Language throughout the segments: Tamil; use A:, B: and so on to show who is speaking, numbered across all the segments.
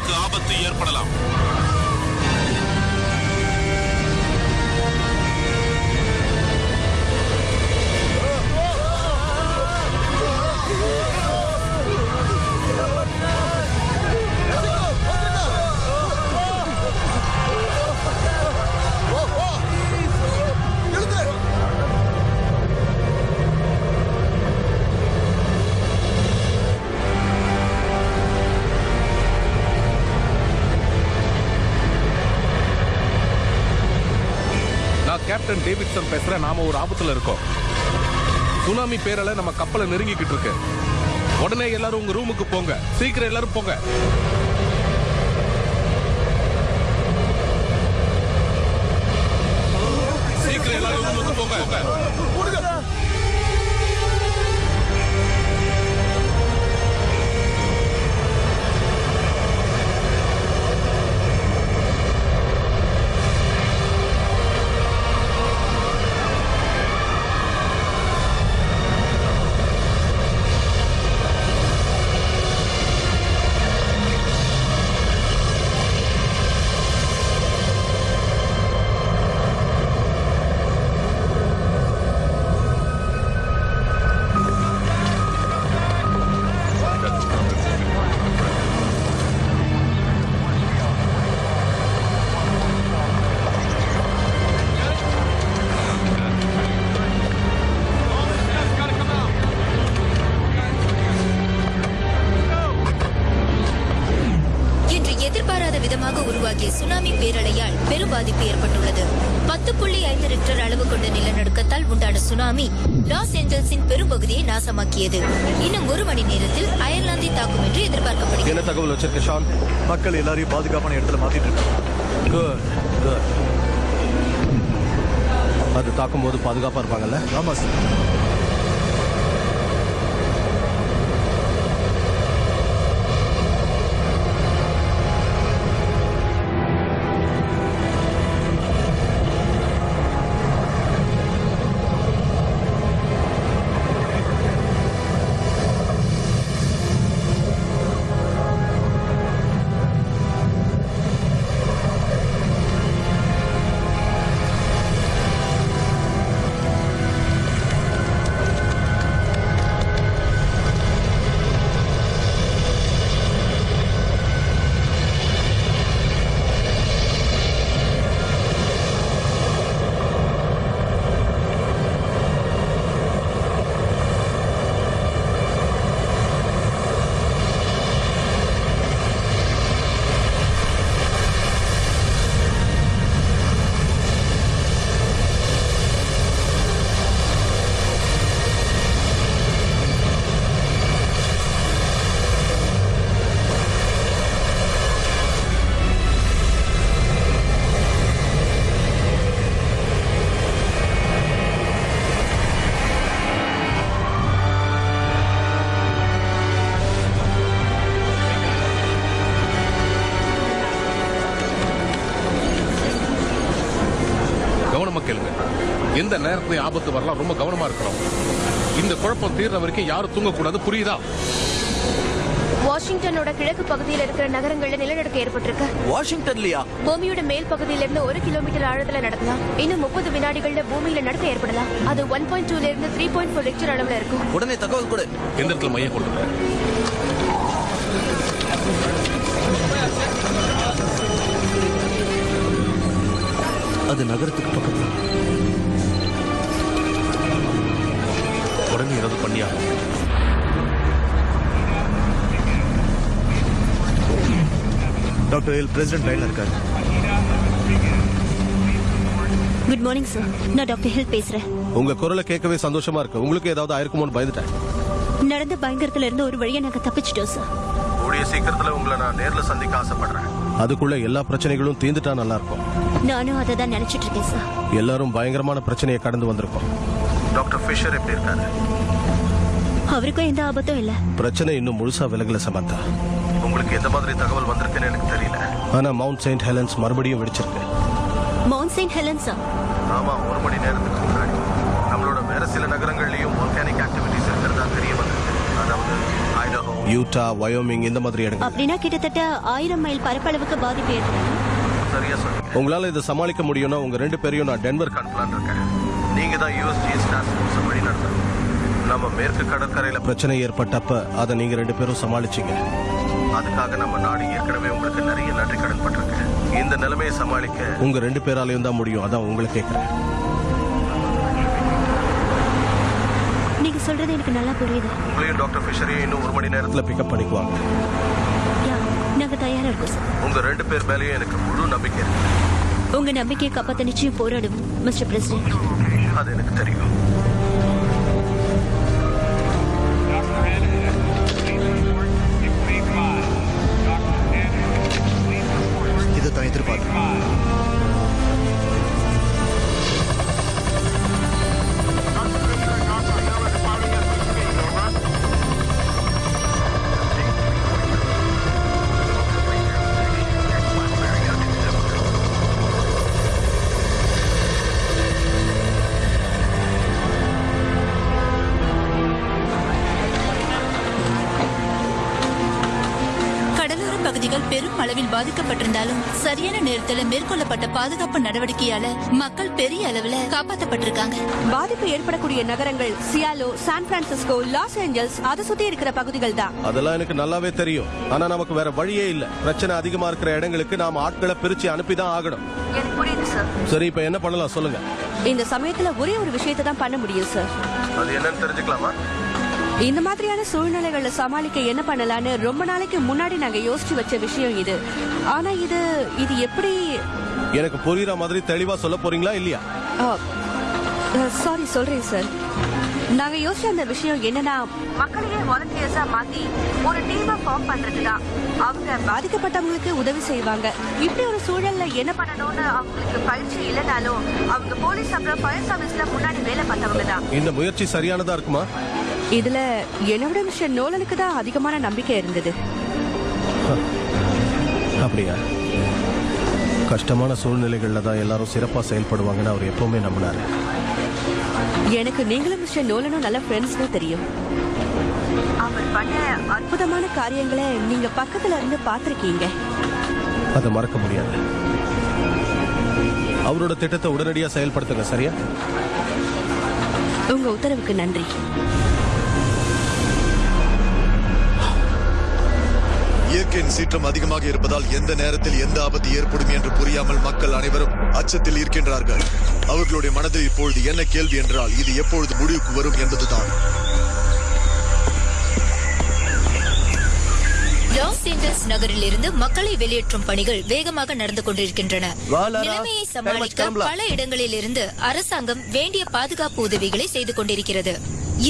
A: உங்களுக்கு ஆபத்து ஏற்படலாம்.
B: கேப்டன் டேவிட்சன் பேசுறேன். நாம ஒரு ஆபத்துல இருக்கோம். சுனாமி பேரலை நம்ம கப்பலை நெருங்கிக்கிட்டு இருக்கு. உடனே எல்லாரும் உங்க ரூமுக்கு போங்க. சீக்கிரம் எல்லாரும் போங்க. சீக்கிரம் எல்லாரும் ரூமுக்கு போங்க.
C: சுனாமி பேரலையால் பெரும் பாதிப்பு ஏற்பட்டுள்ளது. 10.5 ரிக்டர் அளவு கொண்ட நிலநடுக்கத்தால் உண்டான சுனாமி லாஸ் ஏஞ்சல்ஸின் பெரும்பகுதியை நாசமாக்கியது. இன்னும் 1 மணி நேரத்தில் அயர்லாந்தை தாக்கும் என்று எதிர்பார்க்கப்படுகிறது.
D: என்ன தகவல் வச்சிருக்க ஷான்? மக்கள் எல்லாரையும் பாதுகாப்பான இடத்துல மாத்திட்டு இருக்காங்க.
B: அது தாக்கும் போது பாதுகாப்பா இருப்பாங்கல்ல?
D: ஆமா சார்.
B: எந்த நேரத்துல ஆபத்து வரலாம், ரொம்ப கவனமா இருக்கணும். இந்த குழப்பம் தீர்ற வரைக்கும் யாரும் தூங்கக்கூடாது, புரியுதா?
E: வாஷிங்டனோட கிழக்கு பகுதியில் இருக்கிற நகரங்கள்ல நிலநடுக்கம் ஏற்பட்டிருக்கு.
D: வாஷிங்டன்லயா?
E: பூமியோட மேல் பகுதியில இருந்து 1 கிலோமீட்டர் ஆழத்துல நடக்கலாம். இன்னும் 30 வினாடிகள்ல பூமியில நடுக்கம் ஏற்படலாம். அது 1.2ல இருந்து 3.4 ரிக்டர் அளவுல இருக்கும்.
D: உடனே தகவல் கொடு.
B: எந்த இடத்துல மையம் கொண்டு
D: அது நகரத்துக்கு பக்கத்துல.
B: உடனே ஏதாவது பண்ணியா?
D: டாக்டர் எல் பிரசிடென்ட் லைன்ல இருக்காரு.
F: குட் மார்னிங் சார், நான் டாக்டர் ஹில் பேசுறேன்.
B: உங்க குரலை கேட்கவே சந்தோஷமா இருக்கு. உங்களுக்கு ஏதாவது ஆயிருக்குமோன்னு பயந்துட்டேன்.
F: நடந்த பயங்கரத்துல இருந்து ஒரு வழியா நாங்க தப்பிச்சிட்டோம் சார்.
D: கூடிய சீக்கிரத்துல உங்களை நான் நேர்ல சந்திக்க ஆசைப்படுறேன்.
B: அதுக்குள்ள எல்லா பிரச்சனைகளும் தீர்ந்துட்டா நல்லா இருக்கும்.
F: நானும் அதை தான் நினைச்சிட்டு இருக்கேன் சார்.
B: எல்லாரும் பயங்கரமான பிரச்சனையை கடந்து வந்திருக்கோம்.
D: டாக்டர் ஃபிஷர் எப்படி இருக்காரு?
F: அவருக்கும் எந்த ஆபத்தும் இல்ல.
B: பிரச்சனை இன்னும் முழுசா விலகல சமந்தா.
D: உங்களுக்கு எந்த மாதிரி தகவல் வந்திருக்குன்னு எனக்கு தெரியல.
B: ஆனா மவுண்ட் செயின்ட் ஹெலன்ஸ் மறுபடியும் வெடிச்சிருக்கு.
F: Mount Saint ஹெலன்ஸா?
D: ஆமா, 1 மணி நேரத்துக்கு முன்னாடி நம்மளோட வேற சில நகரங்கள்லயும் வால்கானிக் ஆக்டிவிட்டிஸ் இருக்கிறதா தெரிய வந்திருக்கு. அதாவது ஐடஹோ,
B: யூட்டா, வயோமிங் இந்த மாதிரி இடங்கள்.
F: அப்படின்னா கிட்டத்தட்ட 1000 மைல் பரப்பளவுக்கு பாதிப்பு ஏற்படும்.
D: சரியா சொன்னீங்க.
B: உங்களால இதை சமாளிக்க முடியும்னா உங்க 2 பேரையும் நான் டென்வருக்கு அனுப்பலான்னு இருக்கேன்.
D: நீங்க தான் USGS டாஸ்க் ஃபோர்ஸ் வழி நடத்தணும்.
B: நம்ம மேற்கு கடற்கரையில பிரச்சனை ஏற்பட்டப்ப அதை நீங்க 2 பேரும் சமாளிச்சீங்க.
D: அதுக்காக நம்ம நாடு ஏற்கனவே உங்களுக்கு நிறைய நன்றி கடன் பட்டிருக்கு. இந்த நிலைமையை சமாளிக்க
B: உங்க 2 பேராலையும் தான் முடியும். அதான் உங்களை கேட்கிறேன்.
F: நீங்க சொல்றது எனக்கு நல்லா புரியுது.
D: உங்களையும் டாக்டர் ஃபிஷரையும் இன்னும் 1 மணி நேரத்துல
B: பிக்கப் பண்ணிக்குவாங்க.
F: நாங்க தயாரா இருக்கோம் சார்.
D: உங்க 2 பேர் மேலேயும் எனக்கு முழு நம்பிக்கை இருக்கு.
F: உங்க நம்பிக்கையை காப்பாத்த நிச்சயம் போராடுவோம் மிஸ்டர் பிரசிடென்ட்.
D: அது எனக்கு தெரியும். இதைத்தான் எதிர்பார்க்கிறேன்.
C: பகுதிகள் பெரும் அளவில் பாதிக்கப்பட்டிருந்தாலும் சரியான நேரத்தில் மேற்கொள்ளப்பட்ட பாதுகாப்பு நடவடிக்கையால மக்கள் பெரிய அளவில் காப்பாற்றப்பட்டிருக்காங்க.
A: பாதிப்பு ஏற்படக்கூடிய நகரங்கள் சியாலோ, சான் பிரான்சிஸ்கோ, லாஸ் ஏஞ்சல்ஸ், அதை சுத்தி இருக்கிற பகுதிகள் தான்.
B: அதெல்லாம் எனக்கு நல்லாவே தெரியும். ஆனா நமக்கு வேற வழியே இல்ல. பிரச்சனை அதிகமா இருக்கிற இடங்களுக்கு நாம ஆட்களை பிரிச்சு அனுப்பிதான் ஆகணும்.
A: எனக்கு புரியுது சார்.
B: சரி, இப்ப என்ன பண்ணலாம் சொல்லுங்க.
A: இந்த சமயத்துல ஒரே ஒரு விஷயத்தை தான் பண்ண முடியும் சார்.
D: அது என்னன்னு தெரிஞ்சுக்கலாமா?
A: இந்த மாதிரியான சூழ்நிலைகளை சமாளிக்க என்ன பண்ணலான்னு ரொம்ப நாளைக்கு முன்னாடி நாங்க யோசிச்சு வச்ச விஷயம் இது. ஆனா இது எப்படி
B: எனக்கு புரியுற மாதிரி தெளிவா சொல்ல போறீங்களா இல்லையா?
A: சாரி, சொல்றேன் சார். நாங்க யோசிச்ச அந்த விஷயம் என்னன்னா, மக்களையே வாலண்டியர்ஸா மாத்தி ஒரு டீமை ஃபார்ம் பண்றதுதான். அவங்க பாதிக்கப்பட்டவங்களுக்கு உதவி செய்வாங்க. இப்படி ஒரு சூழல்ல என்ன பண்ணணும்னு அவங்களுக்கு பயிற்சி இல்லைனாலும் அவங்க போலீஸ் அப்புறம் ஃபயர் சர்வீஸ்ல முன்னாடி வேலை பார்த்தவங்க தான்.
B: இந்த முயற்சி சரியானதா இருக்குமா?
A: இதுல என்னோட மிஸ்டர் நோலனுக்கு தான் அதிகமான நம்பிக்கை இருந்தது.
B: அப்படியா? கஷ்டமான சூழ்நிலைகள்ல தான் எல்லாரும் சிறப்பா செயல்படுவாங்கன்னு அவர் எப்பவுமே நம்பினாரு.
A: எனக்கு நீங்களும் மிஸ்டர் நோலனும் நல்ல ஃப்ரெண்ட்ஸ்னு தெரியும். அவர் பண்ண அற்புதமான காரியங்களை நீங்க பக்கத்துல இருந்து பாத்திருக்கீங்க.
B: அதை மறக்க முடியாது. அவரோட திட்டத்தை உடனடியா செயல்படுத்துங்க. சரியா?
A: உங்க உத்தரவுக்கு நன்றி.
G: இயற்கையின் சீற்றம் அதிகமாக இருப்பதால் எந்த நேரத்தில் எந்த ஆபத்து ஏற்படும் என்று புரியாமல் மக்கள் அனைவரும் அச்சத்தில் இருக்கின்றார்கள். அவர்களுடைய மனதில் இப்பொழுது என்ன கேள்வி என்றால், இது எப்பொழுது முடிவுக்கு வரும் என்பதுதான்.
C: லாஸ் ஏஞ்சல்ஸ் நகரில் இருந்து மக்களை வெளியேற்றும் பணிகள் வேகமாக நடந்து கொண்டிருக்கின்றன. நிலைமையை சமாளிக்க பல இடங்களில் இருந்து அரசாங்கம் வேண்டிய பாதுகாப்பு உதவிகளை செய்து கொண்டிருக்கிறது.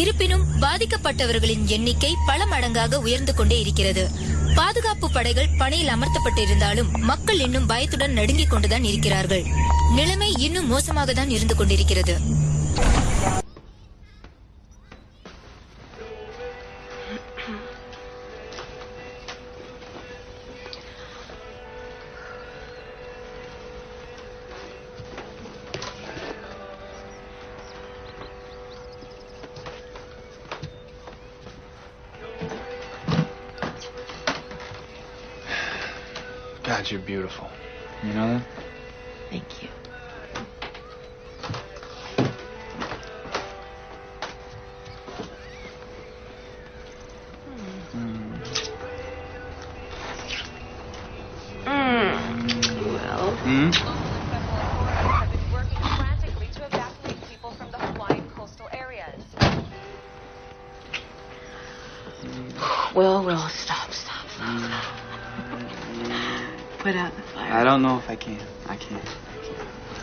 C: இருப்பினும் பாதிக்கப்பட்டவர்களின் எண்ணிக்கை பல மடங்காக உயர்ந்து கொண்டே இருக்கிறது. பாதுகாப்பு படைகள் பணியில் அமர்த்தப்பட்டிருந்தாலும் மக்கள் இன்னும் பயத்துடன் நடுங்கிக் கொண்டுதான் இருக்கிறார்கள். நிலைமை இன்னும் மோசமாக தான் இருந்து கொண்டிருக்கிறது.
H: God, you're beautiful. You know that?
E: Thank you.
H: Well.
I: Have been working frantically to evacuate people from the Hawaiian coastal areas.
E: Well, stop. Put out the fire.
H: I don't know if I can. I can't.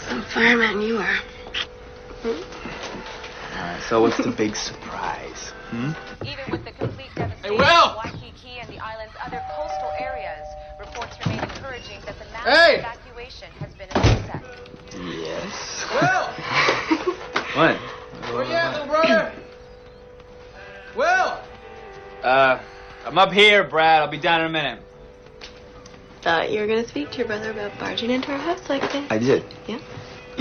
E: Some fireman you are.
H: Alright, so what's the big surprise?
I: Even with the complete devastation of Waikiki and the island's other coastal areas, reports remain encouraging that the mass evacuation has been a success.
H: Yes. Will! What?
J: Where you at, little brother? Will!
H: I'm up here, Brad. I'll be down in a minute.
E: Thought you were going to speak to your brother about barging into our house like this.
H: I did.
E: Yeah?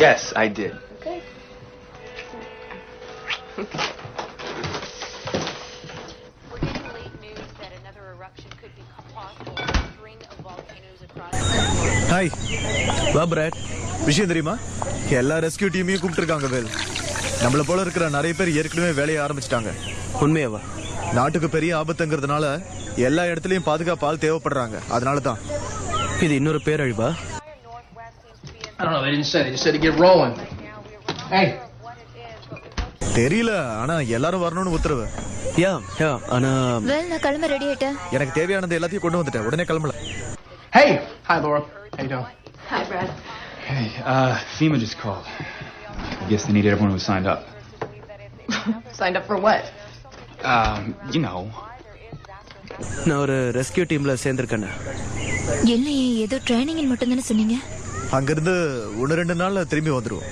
H: Yes, I did.
E: Okay.
I: We're getting late news that another
G: hi வா பிராட். விஷயம் தெரியுமா? எல்லா ரெஸ்கியூ டீமையும் கூப்பிட்டுருக்காங்க வேல். நம்மள போல இருக்கிற நிறைய பேர் ஏற்கனவே வேலையை ஆரம்பிச்சிட்டாங்க.
K: உண்மையாவா?
G: நாட்டுக்கு பெரிய ஆபத்துங்கிறதுனால எல்லா இடத்துலயும் பாதுகாப்பு ஆள் தேவைப்படுறாங்க. அதனால தான்
K: இது இன்னொரு பேரழிவா?
J: I don't know. They didn't say. They just said to get rolling. Hey.
G: தெரியல, ஆனா எல்லாரும் வரணும்னு உத்தரவு.
K: யா ஆனா
C: வெல் நான் கிளம்ப ரெடி ஆயிட்டேன்.
G: எனக்கு தேவையானது எல்லாத்தையும் கொண்டு வந்துட்டேன். உடனே கிளம்பலாம்.
J: Hey. Hi, Laura. How you doing?
I: Hi, Brad.
H: Hey, FEMA just called. I guess they needed everyone who signed up.
I: Signed up for what?
H: You know.
K: நான் ஒரு ரெஸ்கியூ டீம்ல சேர்ந்திருக்கேன்.
C: இல்லையே, ஏதோ ட்ரைனிங்கில் மட்டும் தானே சொன்னீங்க.
G: அங்கிருந்து 1-2 நாள்ல திரும்பி வந்துருவோம்.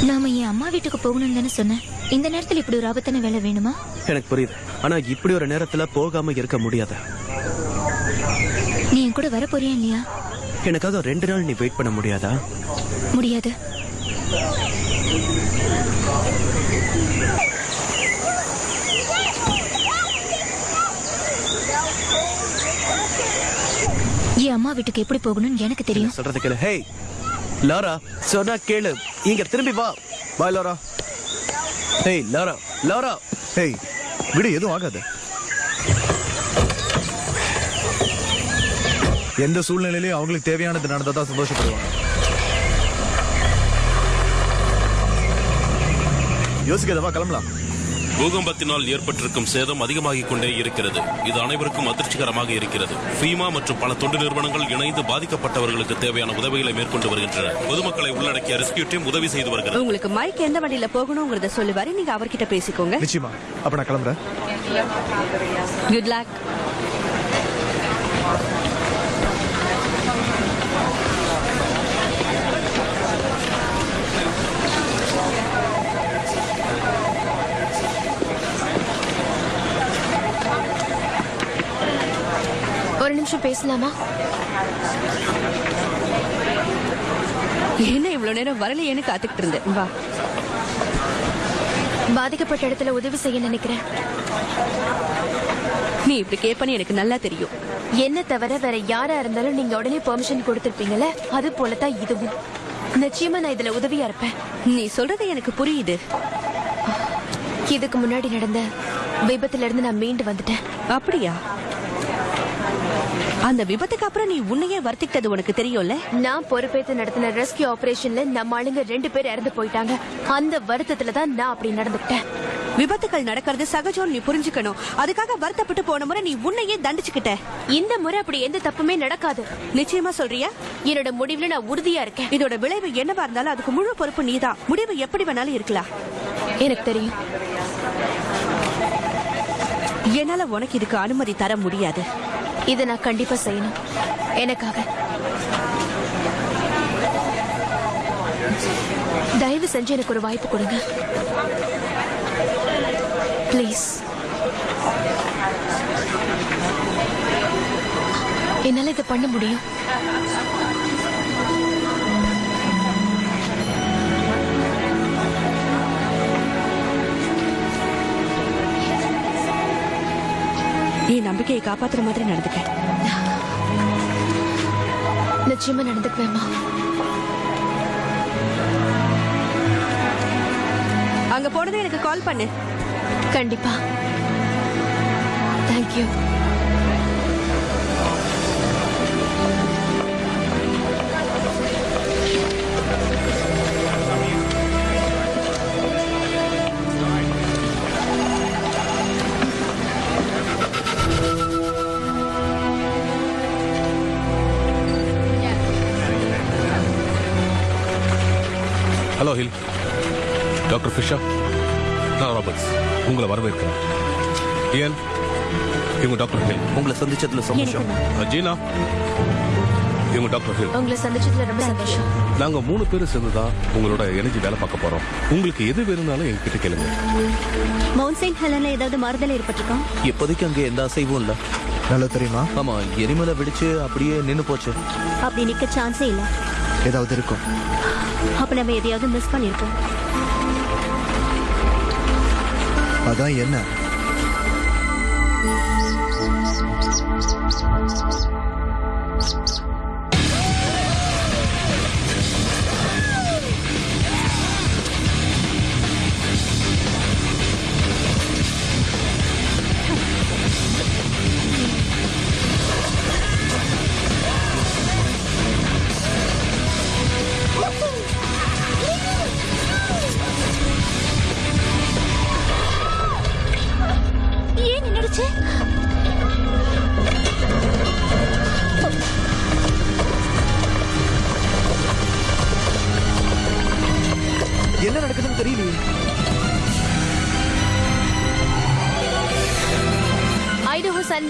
C: நாம என் அம்மா வீட்டுக்கு போகணும்னு தானே சொன்னேன். இந்த நேரத்தில் இப்படி ஒரு ஆபத்தான வேலை வேணுமா?
K: எனக்கு புரியுது, ஆனா இப்படி ஒரு நேரத்துல போகாம இருக்க முடியாது.
C: நீ என் கூட வர போறியா இல்லையா?
K: எனக்காக 2 நாள் நீ வெயிட் பண்ண முடியாதா?
C: முடியாது. என் அம்மா வீட்டுக்கு எப்படி போகணும்னு எனக்கு தெரியும்.
K: சொல்றது கேளு. ஹே லாரா, சொன்னா கேளு. இங்க திரும்பி வா.
G: பாய் லாரா.
K: ஹே லாரா, லாரா.
G: ஹே விடு, எதுவும் ஆகாது. எந்த சூழ்நிலையிலையும் அவங்களுக்கு தேவையானது நடந்ததா சந்தோஷப்படுவாங்க. யோசிக்காதவா, கிளம்பலாம்.
L: பூகம்பத்தினால் ஏற்பட்டிருக்கும் சேதம் அதிகமாகிக் கொண்டே இருக்கிறது. இது அனைவருக்கும் அதிர்ச்சிகரமாக இருக்கிறது. ஃபீமா மற்றும் பல தொண்டு நிறுவனங்கள் இணைந்து பாதிக்கப்பட்டவர்களுக்கு தேவையான உதவிகளை மேற்கொண்டு வருகின்றன. பொதுமக்களை உள்ளடக்கிய ரெஸ்கியூ டீம் உதவி செய்து வருகிறது.
A: உங்களுக்கு மைக் எந்த வண்டியில போகணுங்கிறத சொல்லுவாரு, நீங்க அவர்கிட்ட பேசிக்கோங்க.
G: நிச்சயமா. அப்ப நான் கிளம்புறேன்.
A: Good luck.
E: ஒரு நிமிஷம் பேசலாமா?
A: என்ன இவ்வளவு நேரம் வரலையேன்னு காத்துக்கிட்டு இருந்தேன். வா.
E: பாதிக்கப்பட்ட இடத்துல உதவி செய்ய நினைக்கிறேன்.
A: நீ இப்படி கேட்பன்னு எனக்கு நல்லா தெரியும்.
E: என்ன தவிர வேற யாரா இருந்தாலும் நீங்க உடனே பெர்மிஷன் கொடுத்திருப்பீங்கல்ல, அது போலதான் இதுவும். நிச்சயமா நான் இதுல உதவியா இருப்பேன்.
A: நீ சொல்றது எனக்கு புரியுது.
E: இதுக்கு முன்னாடி நடந்த விபத்துல இருந்து நான் மீண்டு வந்துட்டேன்.
A: அப்படியா? அந்த விபத்துக்கு அப்புறம் நீ உன்னையே வருத்திக்கிட்டது உனக்கு தெரியும்ல.
E: நான் பொறுப்பேற்று நடத்தின ரெஸ்கியூ ஆபரேஷன்ல நம்ம ஆளுங்க 2 பேர் இறந்து போயிட்டாங்க. அந்த வருத்தத்துல தான் நான் அப்படி நடந்துக்கிட்டேன்.
A: விபத்துகள் நடக்கிறது சகஜம், நீ புரிஞ்சுக்கணும். அதுக்காக வருத்தப்பட்டு போன முறை நீ உன்னையே தண்டிச்சுக்கிட்ட.
E: இந்த முறை அப்படி எந்த தப்புமே நடக்காது.
A: நிச்சயமா சொல்றியா?
E: என்னோட முடிவுல நான் உறுதியா இருக்கேன்.
A: இதோட விளைவு என்னவா இருந்தாலும் அதுக்கு முழு பொறுப்பு நீதான். முடிவு எப்படி வேணாலும் இருக்கலாம்.
E: எனக்கு தெரியும்.
A: என்னால உனக்கு இதுக்கு அனுமதி தர முடியாது.
E: இதை நான் கண்டிப்பா செய்யணும். எனக்காக தயவு செஞ்சு எனக்கு ஒரு வாய்ப்பு கொடுங்க பிளீஸ். என்னால இதை பண்ண முடியும்.
A: என் நம்பிக்கையை காப்பாத்துற மாதிரி நடந்துக்க.
E: நிச்சயமா நடந்துக்குவேம்மா.
A: அங்க போனது எனக்கு கால் பண்ணு.
E: கண்டிப்பா. Thank you.
B: Hello Hill. Doctor Fisher, நான் ராபர்ட்ஸ். உங்களை வரவேற்கிறேன். இயன், இவங்க டாக்டர் ஹில்.
K: உங்களை சந்திச்சதுல சந்தோஷம்.
B: ஜீனா, இவங்க டாக்டர் ஹில்.
E: உங்களை சந்திச்சதுல ரொம்ப சந்தோஷம்.
B: நாங்க 3 பேரும் சேர்ந்துதான் உங்களோட எனர்ஜி வேலை பார்க்க போறோம். உங்களுக்கு எது வேணும்னாலும் எங்ககிட்ட கேளுங்க.
F: மவுண்ட் செயின்ட் ஹெலன்ல ஏதாவது மாறுதல் ஏற்பட்டிருக்கா?
K: இப்போதைக்கு அங்க எந்த அசைவும் இல்ல.
G: நல்லா தெரியுமா?
K: ஆமா, எரிமலை வெடிச்சு அப்படியே நின்னு போச்சு.
F: அப்படி நிக்க சான்ஸே இல்ல.
G: ஏதாவது இருக்கும்.
F: அப்ப நம்ம எதையாவது மிஸ் பண்ணிருக்கோம்.
G: அதான் என்ன?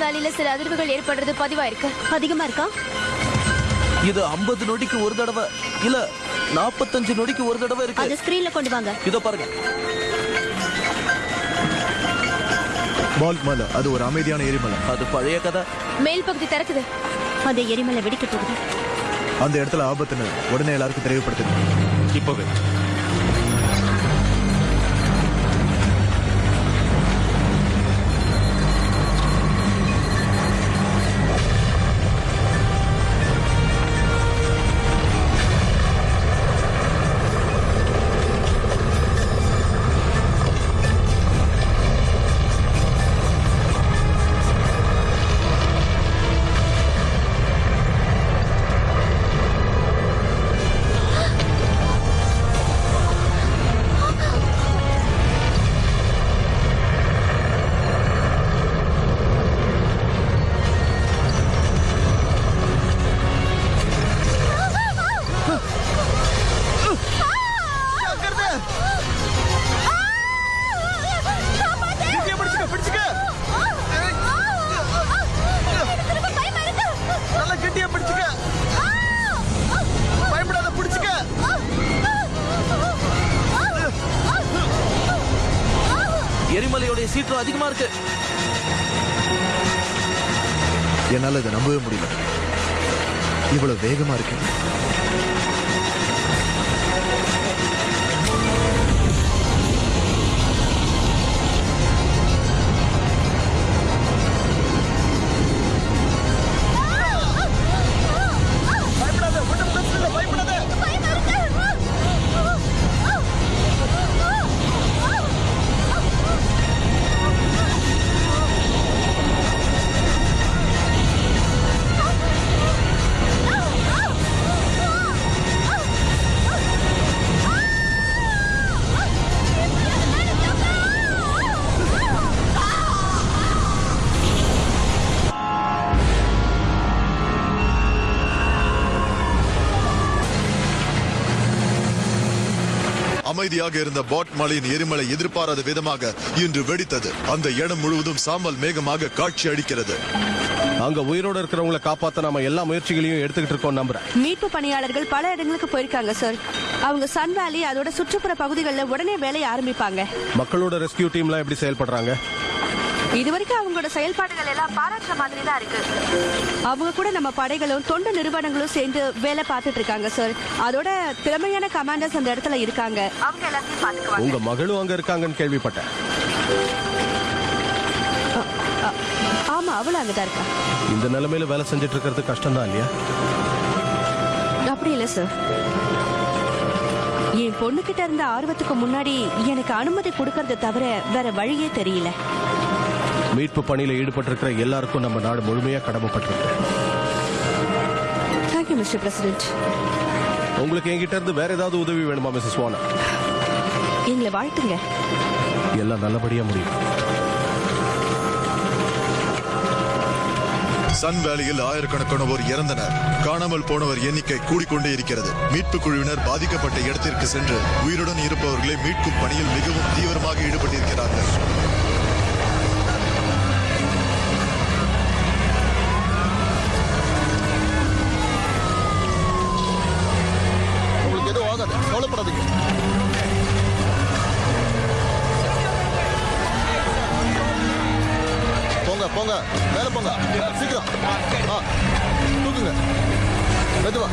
E: வேலியில சில அதிர்வுகள் ஏற்படுறது பதிவாயிருக்கு.
F: அதிகமா இருக்கா?
K: இது 50 நொடிக்கு ஒரு தடவை இல்ல 45 நொடிக்கு ஒரு தடவை இருக்கு.
F: அது ஸ்கிரீன்ல கொண்டு வாங்க.
K: இதோ பாருங்க.
G: பால்ட் மலை அது ஒரு அமைதியான எரிமலை.
K: அது பழைய கதை.
E: மேல் பகுதி திறக்குது.
F: அந்த எரிமலை வெடிக்கிட்டு இருக்குது.
G: அந்த இடத்துல ஆபத்துன்னு உடனே எல்லாருக்கும் தெரியப்படுத்துங்க.
B: இப்பவே
K: எரிமலையோட சீற்றம் அதிகமா இருக்கு.
G: என்னால இதை நம்பவே முடியல. இவ்வளவு வேகமா இருக்கு. அமைதியாக இருந்த பாட் மலையின் எரிமலை எதிர்பாராத விதமாக இன்று வெடித்தது. அந்த இடம் முழுவதும் சாம்பல் மேகமாக காட்சி அளிக்கிறது.
B: அங்க உயிரோட இருக்கிறவங்களை காப்பாத்த நாம எல்லா முயற்சிகளையும் எடுத்துக்கிட்டு இருக்கோம் நம்புறேன்.
A: மீட்பு பணியாளர்கள் பல இடங்களுக்கு போயிருக்காங்க சார். அவங்க சன் வேலி அதோட சுற்றுப்புற பகுதிகளில் உடனே வேலையை ஆரம்பிப்பாங்க.
B: மக்களோட ரெஸ்கியூ டீம்லாம் எப்படி செயல்படுறாங்க?
A: இதுவரைக்கும் அவங்களோட செயல்பாடுகள் எல்லாம் பாராட்டுற மாதிரி தான் இருக்கு. அவங்க கூட நம்ம படைகளும் தொண்டு நிறுவனங்களும் சேர்ந்து வேலை பார்த்துட்டு இருக்காங்க சார். அதோட திறமையான கமாண்டர்ஸ் அந்த இடத்துல இருக்காங்க. அவங்க எல்லாத்தையும் பாத்துக்குவாங்க.
B: உங்க மகளும் அங்க இருக்காங்கன்னு கேள்விப்பட்டேன்.
A: ஆமா, அவளும் அங்கதான் இருக்கா.
B: இந்த நிலைமையில வேலை செஞ்சுட்டு இருக்கிறது கஷ்டம் தான் இல்லையா?
A: அப்படி இல்ல சார். என் பொண்ணுகிட்ட இருந்த ஆர்வத்துக்கு முன்னாடி எனக்கு அனுமதி கொடுக்கறத தவிர வேற வழியே தெரியல.
B: மீட்பு பணியில ஈடுபட்டிருக்கிற எல்லாருக்கும் நம்ம நாடு முழுமையா கடமைப்பட்டிருக்கு.
A: Thank you mister president.
B: உங்களுக்கு என்கிட்ட இருந்து வேற ஏதாவது உதவி வேணுமா மிஸ்ஸஸ் வானா?
A: எங்களை வாழ்த்துங்க.
B: எல்லாம் நல்லபடியா முடியும்.
G: சன் வேலியில் ஆயிரக்கணக்கானோர் இறந்தனர். காணாமல் போனவர் எண்ணிக்கை கூடிக்கொண்டே இருக்கிறது. மீட்பு குழுவினர் பாதிக்கப்பட்ட இடத்திற்கு சென்று உயிருடன் இருப்பவர்களை மீட்கும் பணியில் மிகவும் தீவிரமாக ஈடுபட்டிருக்கிறார்கள். உங்களுக்கு எதுவும் ஆகாது, கவலைப்படாதீங்க. போங்க போங்க, மேல போங்க, சீக்கிரம் தூக்குங்க, மெதுவா.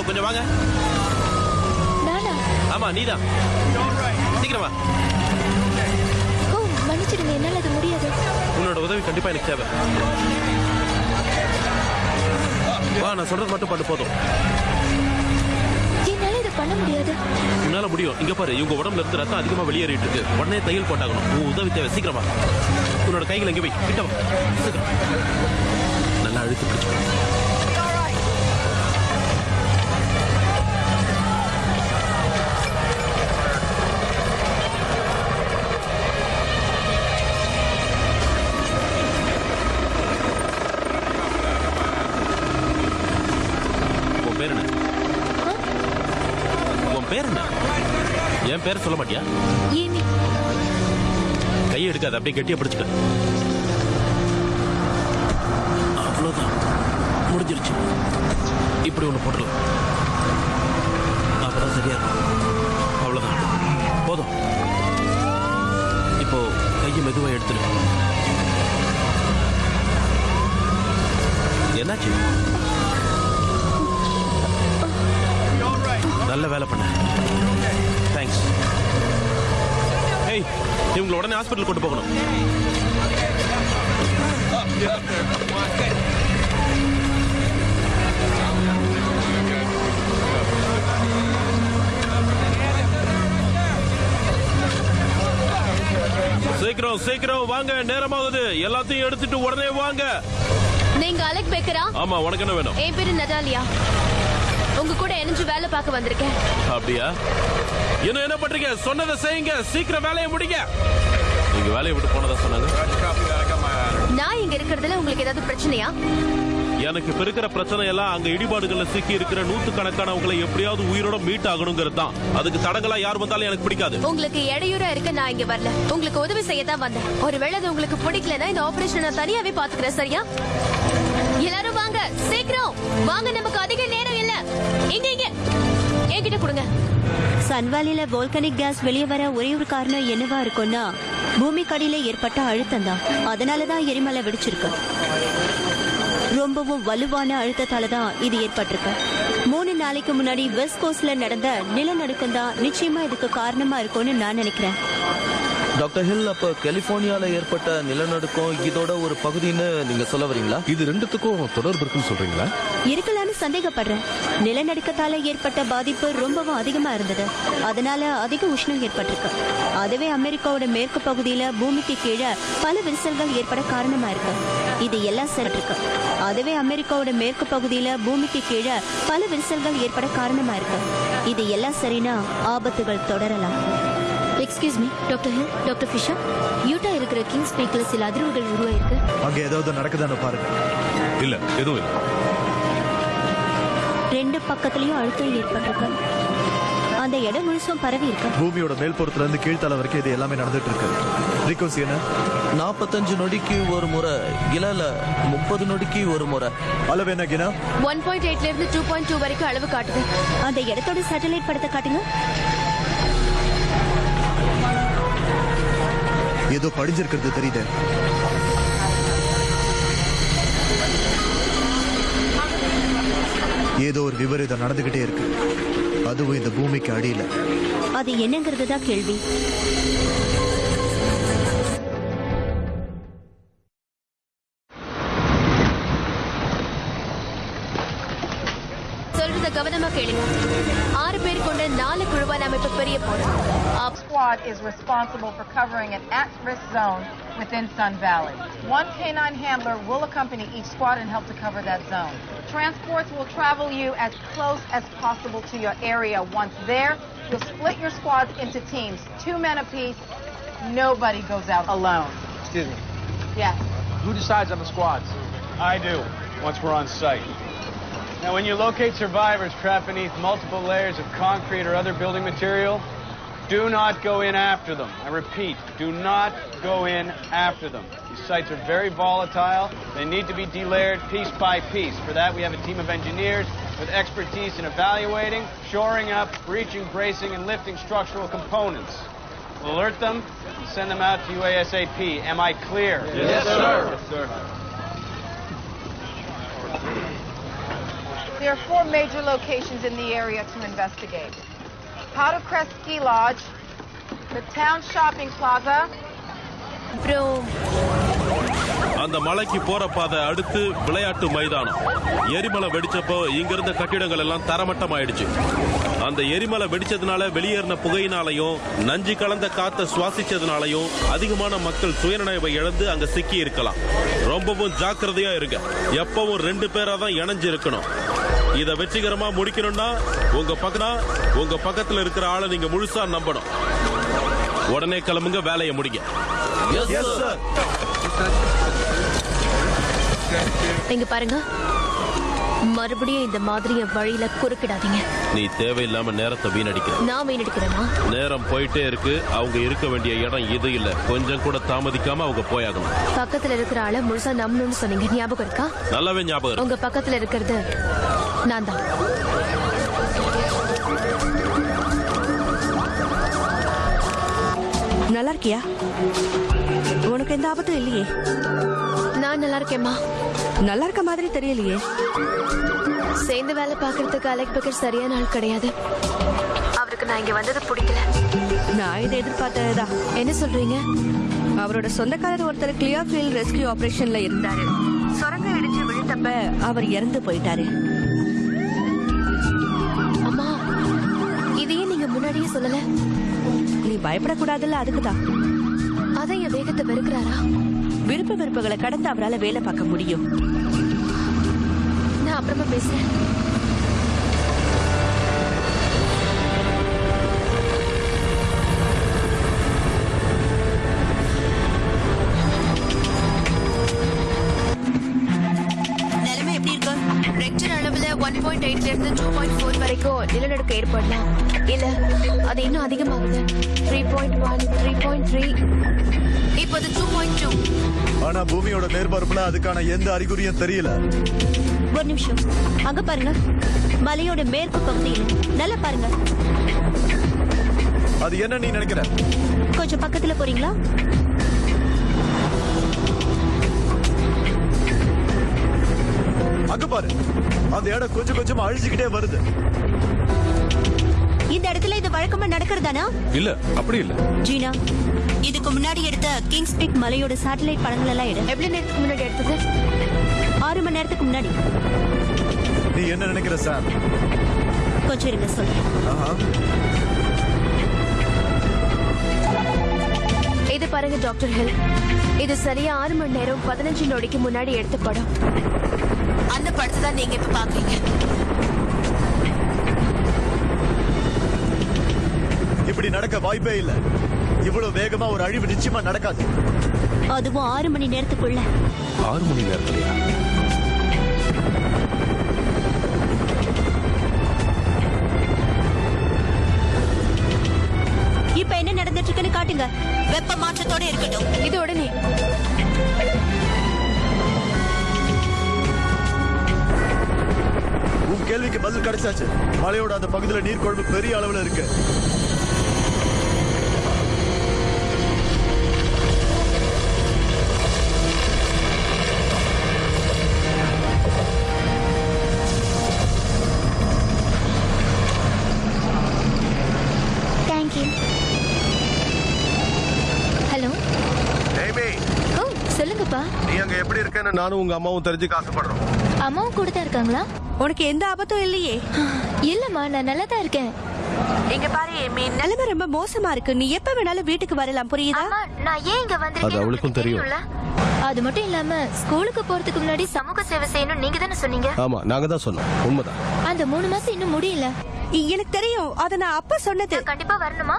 L: கொஞ்சம் வாங்க. ஆமா நீதான், சீக்கிரமா.
E: ஓ மன்னிச்சிடுங்க, என்னால அது முடியாது.
L: உன்னோட உதவி கண்டிப்பா எனக்கு தேவை. வா, நான் சொல்றது மட்டும் பண்ணு போதும்.
E: என்னால இது பண்ண முடியாது.
L: உன்னால முடியும். இங்க பாரு, இவங்க உடம்புல இருந்து ரத்தம் அதிகமா வெளியேறிட்டு இருக்கு. உடனே தையல் போட்டாகணும். உன் உதவி தேவை. சீக்கிரமா உன்னோட கைகளை எங்க போய் கிட்ட வா. நல்லா அழுத்தி பிடிச்சு. என் பேர் சொல்ல மாட்டியா? கையை எடுக்காத, அப்படியே கெட்டியா பிடிச்சுக்க. அவ்வளவுதான், முடிஞ்சிருச்சு. இப்படி ஒண்ணு போட்டுடலாம், அப்பதான் சரியா இருக்கும். அவ்வளவுதான், போதும். இப்போ கையை மெதுவா எடுத்துரு. என்னாச்சு? நல்ல வேலை பண்ண. தேங்க்ஸ். ஏய், இவங்களை உடனே ஹாஸ்பிட்டல் கொண்டு போகணும். சீக்கிரம் சீக்கிரம் வாங்க, நேரமாகுது. எல்லாத்தையும் எடுத்துட்டு உடனே வாங்க.
E: நீங்க அலெக் பேக்கரா?
L: ஆமா, உனக்கு என்ன வேணும்?
E: என் பேரு நடாலியா. உங்க கூட இணைஞ்சு வேலை பார்க்க வந்திருக்கேன்.
L: அப்படியா? என்ன பண்றீங்க? சொன்னதை செய்யுங்க, சீக்கிரம் வேலையை முடிங்க. நீங்க வேலையை விட்டு போனதா சொன்னாங்க.
E: நான் இங்க இருக்கிறதுல உங்களுக்கு ஏதாவது பிரச்சனையா?
L: எனக்கு இப்ப இருக்கிற பிரச்சனை எல்லாம் அங்க இடிபாடுகள்ல சிக்கி இருக்கிற நூத்துக்கணக்கானவங்களை எப்படியாவது உயிரோட மீட் ஆகணுங்கிறது தான். அதுக்கு தடங்களா யார் வந்தாலும் எனக்கு பிடிக்காது.
E: உங்களுக்கு இடையூறா இருக்க நான் இங்க வரல, உங்களுக்கு உதவி செய்ய தான் வந்தேன். ஒருவேளை அது உங்களுக்கு பிடிக்கலன்னா இந்த ஆபரேஷன் நான் தனியாவே பாத்துக்கிறேன். சரியா? எல்லாரும் வாங்க, சீக்கிரம் வாங்க, நமக்கு அதிக நேரம் இல்ல. இங்க இங்க என்கிட்ட கொடுங்க.
F: சன்வாலில வோல்கனிக் கேஸ் வெளியே வர ஒரே ஒரு காரணம் என்னவா இருக்கும்னா பூமிக்கடியில ஏற்பட்ட அழுத்தம் தான். அதனாலதான் எரிமலை வெடிச்சிருக்கு. ரொம்பவும் வலுவான அழுத்தத்தால தான் இது ஏற்பட்டிருக்கு. 3 நாளைக்கு முன்னாடி வெஸ்ட் கோஸ்ட்ல நடந்த நிலநடுக்கம் தான் நிச்சயமா இதுக்கு காரணமா இருக்கும்னு நான் நினைக்கிறேன்.
K: டாக்டர் ஹில், அப்ப கலிபோர்னியால ஏற்பட்ட நிலநடுக்கம் இதோட ஒரு பகுதின்னு நீங்க சொல்ல வரீங்களா?
B: இது ரெண்டுத்துக்கும் தொடர்பு இருக்குன்னு சொல்றீங்களா?
F: இருக்கலாம்னு சந்தேகப்படுறேன். நிலநடுக்கத்தால ஏற்பட்ட பாதிப்பு ரொம்பவும் அதிகமா இருந்தது. அதனால அதிக உஷ்ணம் ஏற்பட்டிருக்கு. அதுவே அமெரிக்காவோட மேற்கு பகுதியில பூமிக்கு கீழே பல விரிசல்கள் ஏற்பட காரணமா இருக்கு. இது எல்லாம் சரி இருக்கு. அதுவே அமெரிக்காவோட மேற்கு பகுதியில பூமிக்கு கீழே பல விரிசல்கள் ஏற்பட காரணமா இருக்கு. இது எல்லாம் சரினா ஆபத்துகள் தொடரலாம்.
E: Excuse me doctor Hill, doctor Fisher, Utah இருக்கிற கிங்ஸ் பீக்ல சில அதிர்வுகள் உருவாயிருக்கு.
G: அங்க ஏதாவது நடக்குதான்னு பாருங்க.
B: இல்ல, எதுவும் இல்ல.
F: 2 பக்கத்துலயும் அழுத்தம் ஏற்பட்டிருக்கு. அந்த இடம் முழுசும் பரவி இருக்கு.
G: பூமியோட மேல்புறத்துல இருந்து கீழ்த்தலை வரைக்கும் இது எல்லாமே நடந்துட்டு இருக்கு. ஃப்ரீக்வன்சி என்ன?
K: 45 நொடிக்கு ஒரு முறை, இல்ல 30 நொடிக்கு ஒரு முறை.
G: அளவு என்ன கினா?
E: 1.8ல இருந்து 2.2 வரைக்கும் அளவு காட்டுது.
F: அந்த இடத்தோட சேட்டலைட் படத்தை காட்டுங்க.
G: ஏதோ படிஞ்சிருக்கிறது தெரியுது. ஏதோ ஒரு விபரீதம் நடந்துகிட்டே இருக்கு. அதுவும் இந்த பூமிக்கு அடியில.
F: அது என்னங்கிறது தான் கேள்வி.
E: சொல்றத கவனமா கேளுங்க. 6 பேர் கொண்ட 4 குழுவா நாம இப்ப பெரிய போறோம்.
I: Squad is responsible for covering an at-risk zone within Sun Valley. One canine handler will accompany each squad and help to cover that zone. Transports will travel you as close as possible to your area. Once there, you'll split your squads into teams, 2 men apiece. Nobody goes out alone.
M: Excuse me.
I: Yes.
M: Who decides on the squads? I do, once we're on site. Now, when you locate survivors trapped beneath multiple layers of concrete or other building material, do not go in after them. I repeat, do not go in after them. These sites are very volatile. They need to be delayered piece by piece. For that, we have a team of engineers with expertise in evaluating, shoring up, breaching, bracing, and lifting structural components. We'll alert them and send them out to you ASAP. Am I clear?
I: Yes, sir.
M: Yes, sir.
I: There are 4 major locations in the area to investigate. Powder Crest Ski Lodge, the Town Shopping Plaza,
E: அப்புறம்
L: அந்த மலைக்கு போற பாதை அடுத்து விளையாட்டு மைதானம். எரிமலை வெடிச்சப்போ இங்க இருந்த கட்டிடங்கள் எல்லாம் தரமட்டம் ஆயிடுச்சு. அந்த எரிமலை வெடிச்சதுனால வெளியேறின புகையினாலையும் நஞ்சு கலந்த காத்த சுவாசிச்சதுனாலையும் அதிகமான மக்கள் சுயநினைவை இழந்து அங்க சிக்கி இருக்கலாம். ரொம்பவும் ஜாக்கிரதையா இருங்க. எப்பவும் 2 பேரா தான் இணைஞ்சு இருக்கணும். இத வெற்றிகரமா முடிக்கணும்னா உங்க பக்கத்துல இருக்கிற ஆளை நீங்க முழுசா நம்பணும். உடனே கிளம்புங்க, வேலையை முடிங்க.
E: இங்க பாருங்க, மறுபடியும் இந்த மாதிரி வழியில குறுக்கிடாதீங்க.
L: நீ தேவையில்லாம நேரத்தை வீணடிக்கிற.
E: நான் வீணடிக்கிறேனா?
L: நேரம் போயிட்டே இருக்கு. அவங்க இருக்க வேண்டிய இடம் இது இல்ல. கொஞ்சம் கூட தாமதிக்காம அவங்க போயாகணும்.
E: பக்கத்துல இருக்கிற ஆளை முழுசா நம்பணும்னு சொன்னீங்க, ஞாபகம் இருக்கா?
L: நல்லாவே ஞாபகம்.
E: உங்க பக்கத்துல இருக்கிறது நான் தான்.
A: நல்லா இருக்கியா? உனக்கு எந்த ஆபத்தும் இல்லையே?
E: நான் நல்லா இருக்கேம்மா.
A: நல்லா இருக்க மாதிரி தெரியலையே.
E: சேர்ந்து வேலை பாக்குறதுக்கு அலெக் பக்கர் சரியான ஆள் கிடையாது. அவருக்கு நான் இங்க வந்தது பிடிக்கல.
A: நான் இதை எதிர்பார்த்ததுதான்.
E: என்ன சொல்றீங்க?
A: அவரோட சொந்தக்காரர் ஒருத்தர் கிளியர் ஃபீல்ட் ரெஸ்கியூ ஆபரேஷன்ல இருந்தாரு. சுரங்க இடிச்சு விழுந்தப்ப அவர் இறந்து போயிட்டாரு.
E: அம்மா, இதையே நீங்க முன்னாடியே சொல்லல.
A: நீ பயப்படக்கூடாதுல்ல, அதுக்குதான்.
E: அதான் என் வேகத்தை வெறுக்கிறாரா?
A: விருப்ப வெறுப்புகளை கடந்து அவரால் வேலை பார்க்க முடியும்.
E: நான் அப்புறமா பேசுறேன்.
F: நிலைமை எப்படி இருக்கு?
E: ரெக்டர் அளவுல 1.8 இருந்து 2.4 வரைக்கும் நிலநடுக்கம் ஏற்படலாம். இல்ல, அது இன்னும் அதிகமாகுது. 3.1, 3.3, இப்போது 2.2.
G: ஆனா பூமியோட மேற்பரப்புல அதுக்கான எந்த அறிகுறியும் தெரியல.
F: ஒரு நிமிஷம், அங்க பாருங்க, மலையோட மேற்கு பகுதியில். நல்லா பாருங்க.
G: அது என்ன நீ நினைக்கிற?
F: கொஞ்சம் பக்கத்துல போறீங்களா?
G: அங்க பாரு, அந்த இடம் கொஞ்சம் கொஞ்சமா அழிஞ்சுக்கிட்டே வருது.
F: இந்த இடத்துல இது வழக்கமா நடக்கிறதானா?
B: இல்ல, அப்படி இல்ல.
F: ஜீனா, இதுக்கு முன்னாடி எடுத்த கிங்ஸ் பீக் மலையோட சேட்டலைட் படங்கள் எல்லாம் எடு.
E: எவ்வளவு நேரத்துக்கு முன்னாடி எடுத்தது?
F: 6 மணி நேரத்துக்கு முன்னாடி.
G: நீ என்ன நினைக்கிற சாம்?
F: கொஞ்சம் இருங்க சொல்றேன்.
E: இது பாருங்க டாக்டர் ஹில், இது சரியா 6 மணி நேரம் 15 நொடிக்கு முன்னாடி எடுத்த படம்.
F: அந்த படத்தை தான் நீங்க இப்ப பாக்குறீங்க.
G: இப்படி நடக்க வாய்ப்பே இல்ல. இவ்வளவு வேகமா ஒரு அழிவு நிச்சயமா நடக்காது.
F: அதுவும் 6 மணி நேரத்துக்குள்ள.
B: 6 மணி நேரத்துலயா?
F: இப்ப என்ன நடந்துட்டு இருக்குன்னு காட்டுங்க. வெப்ப மாற்றத்தோட இருக்கட்டும்.
E: இது உடனே.
G: உன் கேள்விக்கு பதில் கிடைச்சாச்சு. மலையோட அந்த பகுதியில நீர்கொழும்பு பெரிய அளவுல இருக்கு.
C: தேங்க்யூ. ஹலோ.
D: ஏமி,
C: ஓ, சொல்லுங்கப்பா.
D: நீ அங்க எப்படி இருக்கேன்னு நானும் உங்க அம்மாவும் தெரிஞ்சுக்க ஆசைப்படுறோம்.
C: அம்மாவும் கூட தான் இருக்காங்களா?
A: உனக்கு எந்த ஆபத்தும் இல்லையே?
C: இல்லம்மா, நான் நல்லா தான் இருக்கேன்.
A: இங்க பாரு ஏமி, நிலைமை ரொம்ப மோசமா இருக்கு. நீ எப்ப வேணாலும் வீட்டுக்கு வரலாம், புரியுதா?
C: நான் ஏன் இங்க
D: அது அவளுக்கும் தெரியும்.
C: அது மட்டும் இல்லாம ஸ்கூலுக்கு போறதுக்கு முன்னாடி சமூக சேவை செய்யணும் நீங்க தானே சொன்னீங்க.
D: ஆமா, நாங்க தான் சொன்னோம். உண்மைதான்.
C: அந்த 3 மாசம் இன்னும் முடியல.
A: எனக்கு தெரியும், அத நான் அப்ப சொன்னது.
C: கண்டிப்பா வரணுமா?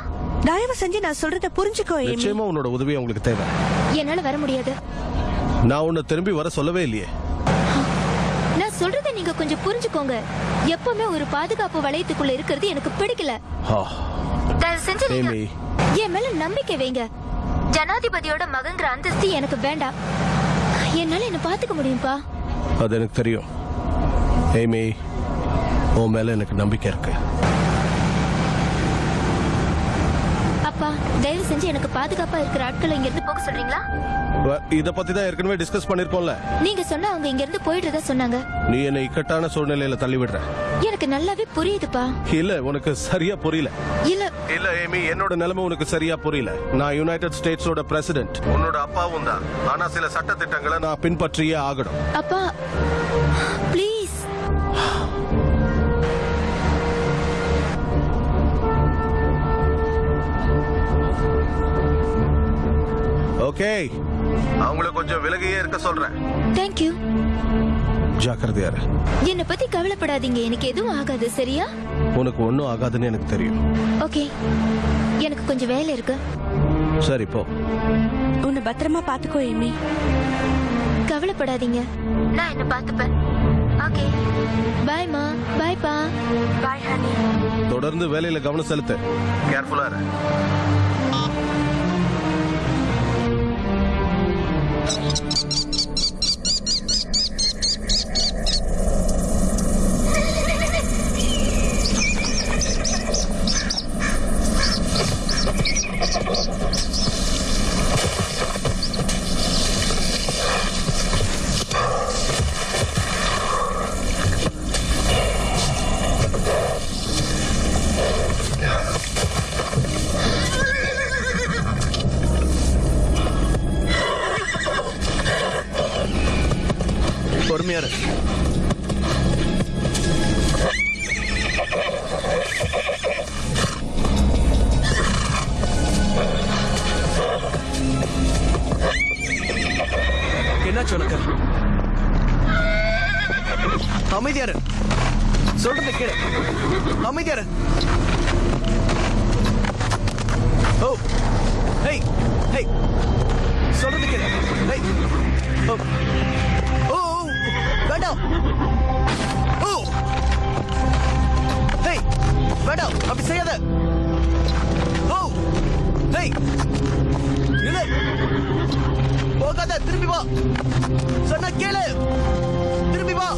A: தயவு செஞ்சு நான் சொல்றத புரிஞ்சுக்கோ ஏமி.
D: நிச்சயமா உன்னோட உதவி உங்களுக்கு தேவை.
C: என்னால வர முடியாது.
D: நான் உன்னை திரும்பி வர சொல்லவே இல்லையே.
C: நான் சொல்றத நீங்க கொஞ்சம் புரிஞ்சுக்கோங்க. எப்பவுமே ஒரு பாதுகாப்பு வளையத்துக்குள்ள இருக்கிறது எனக்கு பிடிக்கல. தயவு செஞ்சு
D: ஏமி,
C: என் மேல நம்பிக்கை வைங்க. ஜனாதிபதியோட மகங்கிற அந்தஸ்து எனக்கு வேண்டாம். என்னால என்ன பாத்துக்க முடியும்பா.
D: அது எனக்கு தெரியும். ஏமி, உன் மேல எனக்கு நம்பிக்கை இருக்கு.
C: அப்பா தயவு செஞ்சு எனக்கு பாதுகாப்பா இருக்கிற ஆட்களை இங்க இருந்து போக சொல்றீங்களா?
B: இத பத்தி தான் ஏற்கனவே டிஸ்கஸ் பண்ணிருக்கோம்ல.
C: நீங்க சொன்னா அவங்க இங்க இருந்து போயிடுறதா சொன்னாங்க.
B: நீ என்ன இக்கட்டான சூழ்நிலையில தள்ளி விடுற.
C: எனக்கு நல்லாவே புரியுதுப்பா.
B: இல்ல உனக்கு சரியா புரியல.
C: இல்ல
B: ஏமி, என்னோட நிலைமை உனக்கு சரியா புரியல. நான் யுனைடெட் ஸ்டேட்ஸோட பிரசிடென்ட். உன்னோட அப்பாவும் தான். ஆனா சில சட்ட திட்டங்களை நான் பின்பற்றியே ஆகணும்.
C: அப்பா ப்ளீஸ்.
B: ஓகே, அவங்கள கொஞ்சம் விலகியே இருக்க சொல்றேன்.
C: Thank you.
B: ஜாக்கிரதையா இரு.
C: என்ன பத்தி கவலைப்படாதீங்க, எனக்கு எதுவும் ஆகாது. சரியா?
B: உனக்கு ஒண்ணும் ஆகாதுன்னு எனக்கு தெரியும்.
C: ஓகே, எனக்கு கொஞ்சம் வேலை இருக்கு.
B: சரி போ.
A: உன்னை பத்திரமா பாத்துக்கோ ஏமி.
C: கவலைப்படாதீங்க, நான் என்ன பாத்துப்பேன். ஓகே, பை மா. பை பா.
A: Bye honey.
B: தொடர்ந்து வேலையில கவனம் செலுத்து. கேர்ஃபுல்லா இரு.
K: பொறுமையாரு. என்னாச்சு உனக்கு? அமைதியாரு. சொல்றது கேளு. அமைதியாரு. ஓ ஹேய் ஹேய், சொல்றது கேளு. ஹேய் ஓ ஓ வேண்டாம். ஓ ஹேய் வேண்டாம், அப்படி செய்யாத. ஓ ஹேய் இல்ல, போகாத, திரும்பி வா. சொன்ன கேளு, திரும்பி வா.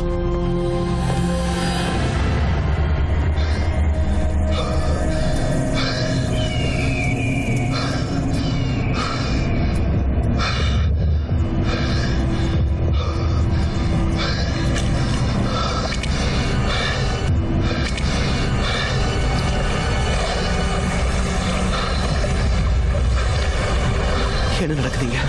K: என்ன நடக்குதுங்க?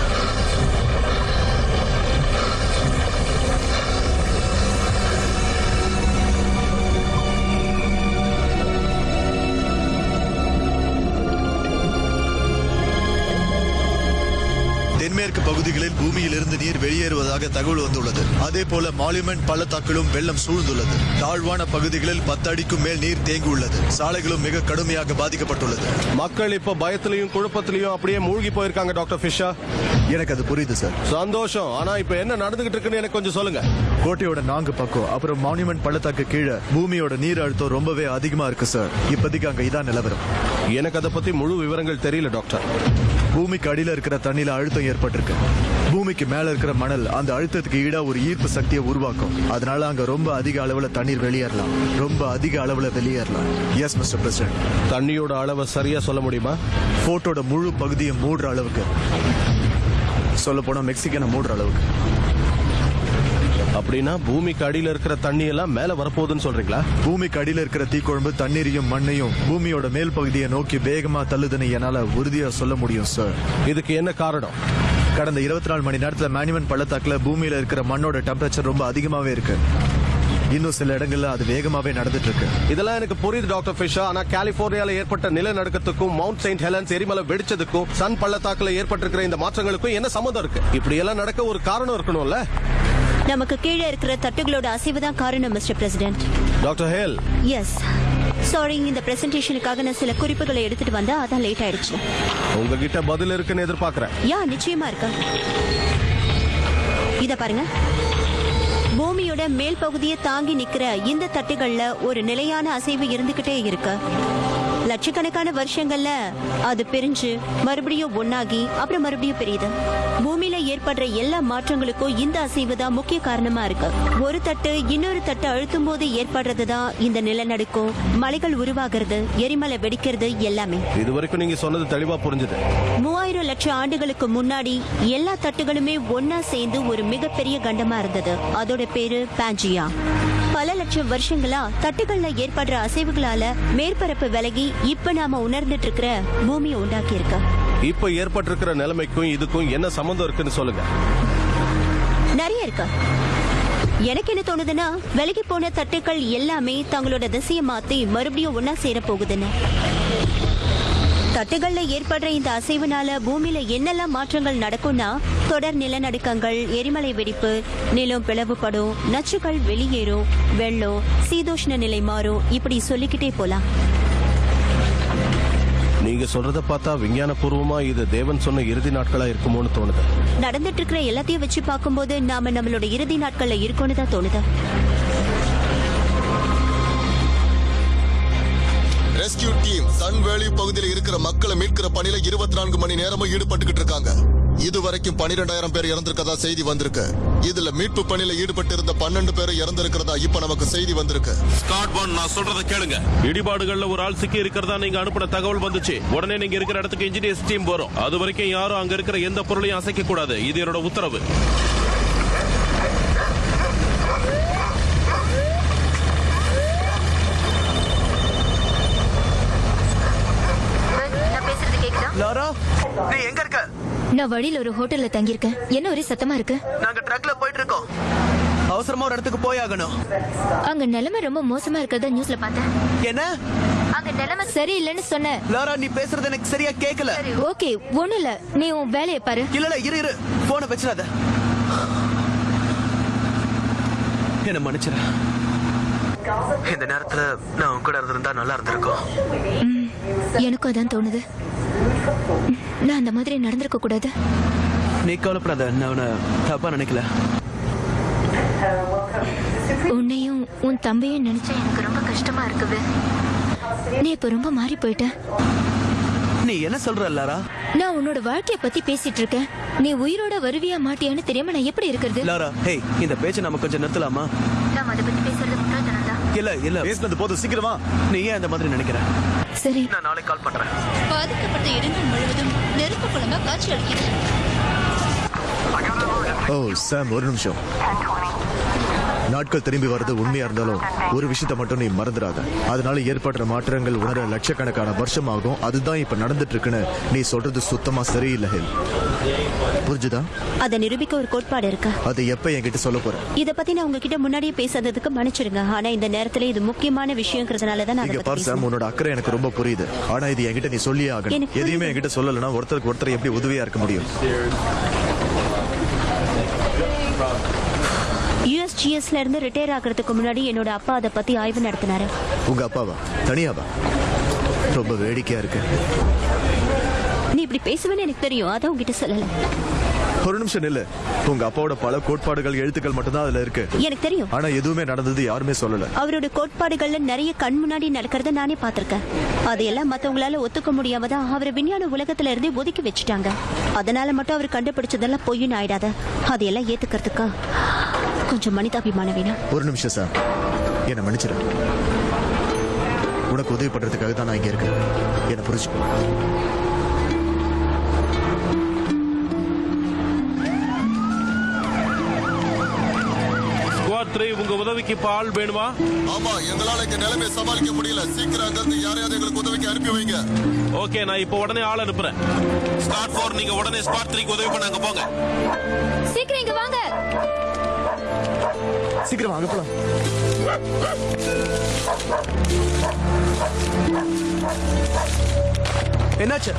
G: தென்மேற்கு பகுதிகளில் பூமியில் இருந்து நீர் வெளியேறுவதாக தகவல் வந்துள்ளது. அதே போல மாலுமெண்ட் பள்ளத்தாக்கிலும் வெள்ளம் சூழ்ந்துள்ளது. தாழ்வான பகுதிகளில் 10 அடிக்கும் மேல் நீர் தேங்கியுள்ளது. சாலைகளும் மிக கடுமையாக பாதிக்கப்பட்டுள்ளது.
B: மக்கள் இப்ப பயத்திலையும் குழப்பத்திலையும் அப்படியே மூழ்கி போயிருக்காங்க டாக்டர் ஃபிஷர்.
G: எனக்கு அது புரியுது சார்.
B: சந்தோஷம். ஆனா இப்ப என்ன நடந்துகிட்டு இருக்குன்னு எனக்கு கொஞ்சம் சொல்லுங்க.
G: கோட்டையோட 4 பக்கம் அப்புறம் மானுமெண்ட் பள்ளத்தாக்கு கீழே பூமியோட நீர் அழுத்தம் ரொம்பவே அதிகமா இருக்கு சார். இப்போதைக்கு அங்க இதான் நிலவரம்.
B: எனக்கு அதை பத்தி முழு விவரங்கள் தெரியல டாக்டர்.
G: பூமிக்கு அடியில இருக்கிற தண்ணியில அழுத்தம் ஏற்பட்டிருக்கு. பூமிக்கு மேல இருக்கிற மணல் அந்த அழுத்தத்துக்கு ஈடா ஒரு ஈர்ப்பு சக்தியை உருவாக்கும். அதனால அங்க ரொம்ப அதிக அளவுல தண்ணீர் வெளியேறலாம். ரொம்ப அதிக அளவுல வெளியேறலாம். S mister president.
B: தண்ணியோட அளவை சரியா சொல்ல முடியுமா?
G: போர்ட்டோட முழு பகுதியை மூடுற அளவுக்கு. சொல்ல போனா மெக்சிகனை மூடுற அளவுக்கு.
B: அப்படின்னா பூமிக்கு அடியில இருக்கிற தண்ணி எல்லாம் மேல வரப்போகுதுன்னு சொல்றீங்களா?
G: பூமிக்கு அடியில இருக்கிற தீக்குழம்பு தண்ணீரையும் மண்ணையும் பூமியோட மேல் பகுதியை நோக்கி வேகமா தள்ளுதுன்னு என்னால உறுதியா சொல்ல முடியும் சார்.
B: இதுக்கு என்ன காரணம்?
G: கடந்த 24 மணி நேரத்துல மானுமெண்ட் பள்ளத்தாக்குல பூமியில இருக்கிற மண்ணோட டெம்பரேச்சர் ரொம்ப அதிகமாவே இருக்கு. இன்னும் சில இடங்கள்ல அது வேகமாவே நடந்துட்டு இருக்கு.
B: இதெல்லாம் எனக்கு புரியுது டாக்டர் ஃபிஷர். ஆனா கலிபோர்னியால ஏற்பட்ட நிலநடுக்கத்துக்கும் மவுண்ட் செயின்ட் ஹெலன்ஸ் எரிமலை வெடிச்சதுக்கும் சன் பள்ளத்தாக்குல ஏற்பட்டிருக்கிற இந்த மாற்றங்களுக்கும் என்ன சம்பந்தம் இருக்கு? இப்படி எல்லாம் நடக்க ஒரு காரணம் இருக்கணும்ல.
F: நமக்கு கீழே இருக்கிற தட்டுகளோட அசைவு தான் காரணம் mister president.
B: Doctor Hale.
F: Yes sorry, இந்த பிரசன்டேஷனுக்காக நான் சில குறிப்புகளை எடுத்துட்டு வந்தா அதான் லேட் ஆயிடுச்சு.
B: உங்ககிட்ட பதில் இருக்குன்னு எதிர்பார்க்கிறேன்.
F: யா நிச்சயமா இருக்கு. இத பாருங்க. பூமியோட மேல் பகுதியை தாங்கி நிக்கிற இந்த தட்டுகள்ல ஒரு நிலையான அசைவு இருந்துகிட்டே இருக்கு. லட்சக்கணக்கான வருஷங்கள்ல அது பிரிஞ்சு மறுபடியும் ஒன்னாகி அப்புறம் மறுபடியும் பிரியுது. பூமியில ஏற்படுற எல்லா மாற்றங்களுக்கும் இந்த அசைவு தான் முக்கிய காரணமா இருக்கு. ஒரு தட்டு இன்னொரு தட்டு அழுத்தும் போது ஏற்படுறதுதான் இந்த நிலநடுக்கம், மலைகள் உருவாகிறது, எரிமலை வெடிக்கிறது எல்லாமே.
B: இதுவரைக்கும் நீங்க சொன்னது தெளிவா புரிஞ்சுது.
F: 3000 லட்சம் ஆண்டுகளுக்கு முன்னாடி எல்லா தட்டுகளுமே ஒன்னா சேர்ந்து ஒரு மிகப்பெரிய கண்டமா இருந்தது. அதோட பேரு பாஞ்சியா. பல லட்சம் வருஷங்களா தட்டுகள்ல ஏற்படுற அசைவுகளால மேற்பரப்பு விலகி இப்ப நாம உணர்ந்துட்டு இருக்கிற பூமியை உண்டாக்கி இருக்க.
B: இப்ப ஏற்பட்டிருக்கிற நிலைமைக்கும் இதுக்கும் என்ன சம்பந்தம் இருக்குன்னு சொல்லுங்க.
F: நிறைய இருக்கு. எனக்கு என்ன தோணுதுன்னா, விலகி போன தட்டுக்கள் எல்லாமே தங்களோட திசையை மாத்தி மறுபடியும் ஒன்னா சேர போகுதுன்னு. தட்டுகள்ல ஏற்படுற இந்த அசைவுனால பூமியில என்னெல்லாம் மாற்றங்கள் நடக்கும்னா, தொடர் நிலநடுக்கங்கள், எரிமலை வெடிப்பு, நிலம் பிளவுபடும், நச்சுகள் வெளியேறும், வெள்ளம், சீதோஷ்ண நிலை மாறும், இப்படி சொல்லிக்கிட்டே போலாம்.
B: நீங்க சொல்றத பார்த்தா விஞ்ஞான பூர்வமா இது தேவன் சொன்ன இறுதி நாட்களா இருக்குமோன்னு தோணுது.
F: நடந்துட்டு இருக்கிற எல்லாத்தையும் வச்சு பார்க்கும்போது நாம நம்மளோட இறுதி நாட்கள்ல இருக்கோன்னு தான் தோணுது.
G: ரெஸ்கியூ டீம் சன் வேலி பகுதியில் இருக்கிற மக்களை மீட்கிற பணியில 24 மணி நேரமும் ஈடுபட்டுக்கிட்டு இருக்காங்க. இதுவரைக்கும் 12,000 பேர் இறந்திருக்கதா செய்தி வந்திருக்கு. இதுல மீட்பு பணியில ஈடுபட்டு இருந்த 12 பேர் இறந்திருக்கிறதா இப்ப நமக்கு செய்தி வந்திருக்கு.
L: ஸ்காட் பான், நான் சொல்றத கேளுங்க. இடிபாடுகள்ல ஒரு ஆள் சிக்கி இருக்கிறதா நீங்க அனுப்பின தகவல் வந்துச்சு. உடனே நீங்க இருக்கிற இடத்துக்கு இன்ஜினியர்ஸ் டீம் வரும். அது வரைக்கும் யாரும் அங்க இருக்கிற எந்த பொருளையும் அசைக்க கூடாது. இது என்னோட உத்தரவு.
K: லாரா, நீ எங்க இருக்க?
C: நான் வழியில ஒரு ஹோட்டல்ல தங்கியிருக்கேன். என்ன ஒரே சத்தமா இருக்கு?
K: நாங்க ட்ரக்ல போயிட்டு இருக்கோம். அவசரமா ஒரு இடத்துக்கு போயாகணும்.
C: அங்க நிலைமை ரொம்ப மோசமா இருக்கிறதா நியூஸ்ல பார்த்தேன்.
K: என்ன?
C: அங்க நிலைமை சரியில்லைன்னு சொன்னேன்.
K: லாரா, நீ பேசுறது எனக்கு சரியா கேட்கல.
C: ஓகே, ஒண்ணு இல்ல, நீ உன் வேலையை பாரு.
K: இல்ல இரு போனை வச்சிடாத. என்ன மன்னிச்சிரு. இந்த நேரத்துல நான் உன் கூட இருந்திருந்தா நல்லா இருந்திருக்கும்.
C: எனக்கும் அதான் தோணுது. நான் அந்த மாதிரி நடந்திருக்க கூடாது.
K: நீ கவலைப்படாத, நான் உன்னை தப்பா நினைக்கல.
C: உன்னையும் உன் தம்பியும் நினைச்சா எனக்கு ரொம்ப கஷ்டமா இருக்குது. நீ இப்ப ரொம்ப மாறி போயிட்ட.
K: நீ என்ன சொல்ற லாரா?
C: நான் உன்னோட வாழ்க்கைய பத்தி பேசிட்டு இருக்கேன். நீ உயிரோட வருவியா மாட்டியான்னு தெரியாம நான் எப்படி இருக்கிறது?
K: லாரா, ஹே, இந்த பேச்சை நம்ம கொஞ்சம் நிறுத்தலாமா?
C: நாம அதை பத்தி பேசுறது முட்டாள்தனம் தான்.
G: இல்ல பேசினது போதும், சீக்கிரமா.
K: நீ ஏன் அந்த மாதிரி நினைக்கிற?
C: சரி,
K: நான் நாளைக்கு கால் பண்றேன்.
F: பாதிக்கப்பட்ட இடங்கள் முழுவதும் நெருப்பு குழம்பா காட்சி அளிக்கிறது.
G: ஓ சாம், ஒரு நிமிஷம். நாட்கள் திரும்பி வர்றது உண்மையா இருந்தாலும் ஒரு விஷயத்த மட்டும் நீ மறந்துடாத. அதனால ஏற்படுற மாற்றங்கள் உணர லட்சக்கணக்கான வருஷம் ஆகும். அதுதான் இப்ப நடந்துட்டு இருக்குன்னு நீ சொல்றது சுத்தமா சரியில்லை ஹெல். புரிஞ்சுதா?
F: அதை நிரூபிக்க ஒரு கோட்பாடு இருக்கு.
G: அது எப்ப என்கிட்ட சொல்ல போற?
F: இத பத்தி நான் உங்ககிட்ட முன்னாடியே பேசாததுக்கு மன்னிச்சிடுங்க. ஆனா இந்த நேரத்துல இது முக்கியமான விஷயம்ங்கிறதுனால தான் நான்
G: இங்க பார் சாம், உன்னோட அக்கறை எனக்கு ரொம்ப புரியுது. ஆனா இது என்கிட்ட நீ சொல்லியே ஆகணும். எதையுமே என்கிட்ட சொல்லலைன்னா ஒருத்தருக்கு ஒருத்தர் எப்படி உதவியா இருக்க முடியும்?
F: USGSல இருந்து ரிட்டையர் ஆகிறதுக்கு முன்னாடி என்னோட அப்பா அதை பத்தி ஆய்வு நடத்தினாரு.
G: உங்க அப்பாவா? தனியாவா? ரொம்ப வேடிக்கையா இருக்கு.
F: நீ இப்படி பேசுவேன்னு எனக்கு தெரியும், அதான் உங்ககிட்ட சொல்லல.
G: ஒரு நிமிஷம் நில்லு. உங்க அப்பாவோட பல கோட்பாடுகள், எழுத்துக்கள் மட்டும்தான் அதுல இருக்கு.
F: எனக்கு தெரியும்.
G: ஆனா எதுவுமே நடந்தது யாருமே சொல்லல.
F: அவரோட கோட்பாடுகள்ல நிறைய கண் முன்னாடி நடக்கிறத நானே பாத்திருக்கேன். அதையெல்லாம் மத்தவங்களால ஒத்துக்க முடியாம தான் அவரை விஞ்ஞான உலகத்துல இருந்து ஒதுக்கி வச்சுட்டாங்க. அதனால மட்டும் அவர் கண்டுபிடிச்சதெல்லாம் பொய்ன்னு ஆயிடாத. அதையெல்லாம் ஏத்துக்கிறதுக்கு கொஞ்சம் மனிதாபிமானம் வேணும்.
G: ஒரு நிமிஷம் சார், என்ன மன்னிச்சிரு. உனக்கு உதவி பண்றதுக்காக தான் நான் இங்க இருக்கேன். என்ன புரிஞ்சுக்கோ.
L: ஸ்குவாட் 3, உங்க உதவிக்கு இப்ப ஆள் வேணுமா?
G: ஆமா, எங்களால இந்த நிலைமையை சமாளிக்க முடியல. சீக்கிரம் அங்க இருந்து யாரையாவது எங்களுக்கு உதவிக்கு அனுப்பி வைங்க.
L: ஓகே, நான் இப்ப உடனே ஆள் அனுப்புறேன். ஸ்குவாட் 4, நீங்க உடனே ஸ்குவாட் 3க்கு உதவி பண்ண அங்க போங்க.
C: சீக்கிரம் இங்க வாங்க.
G: சீக்கிரம் வாங்க போலாம்.
K: என்னாச்சு?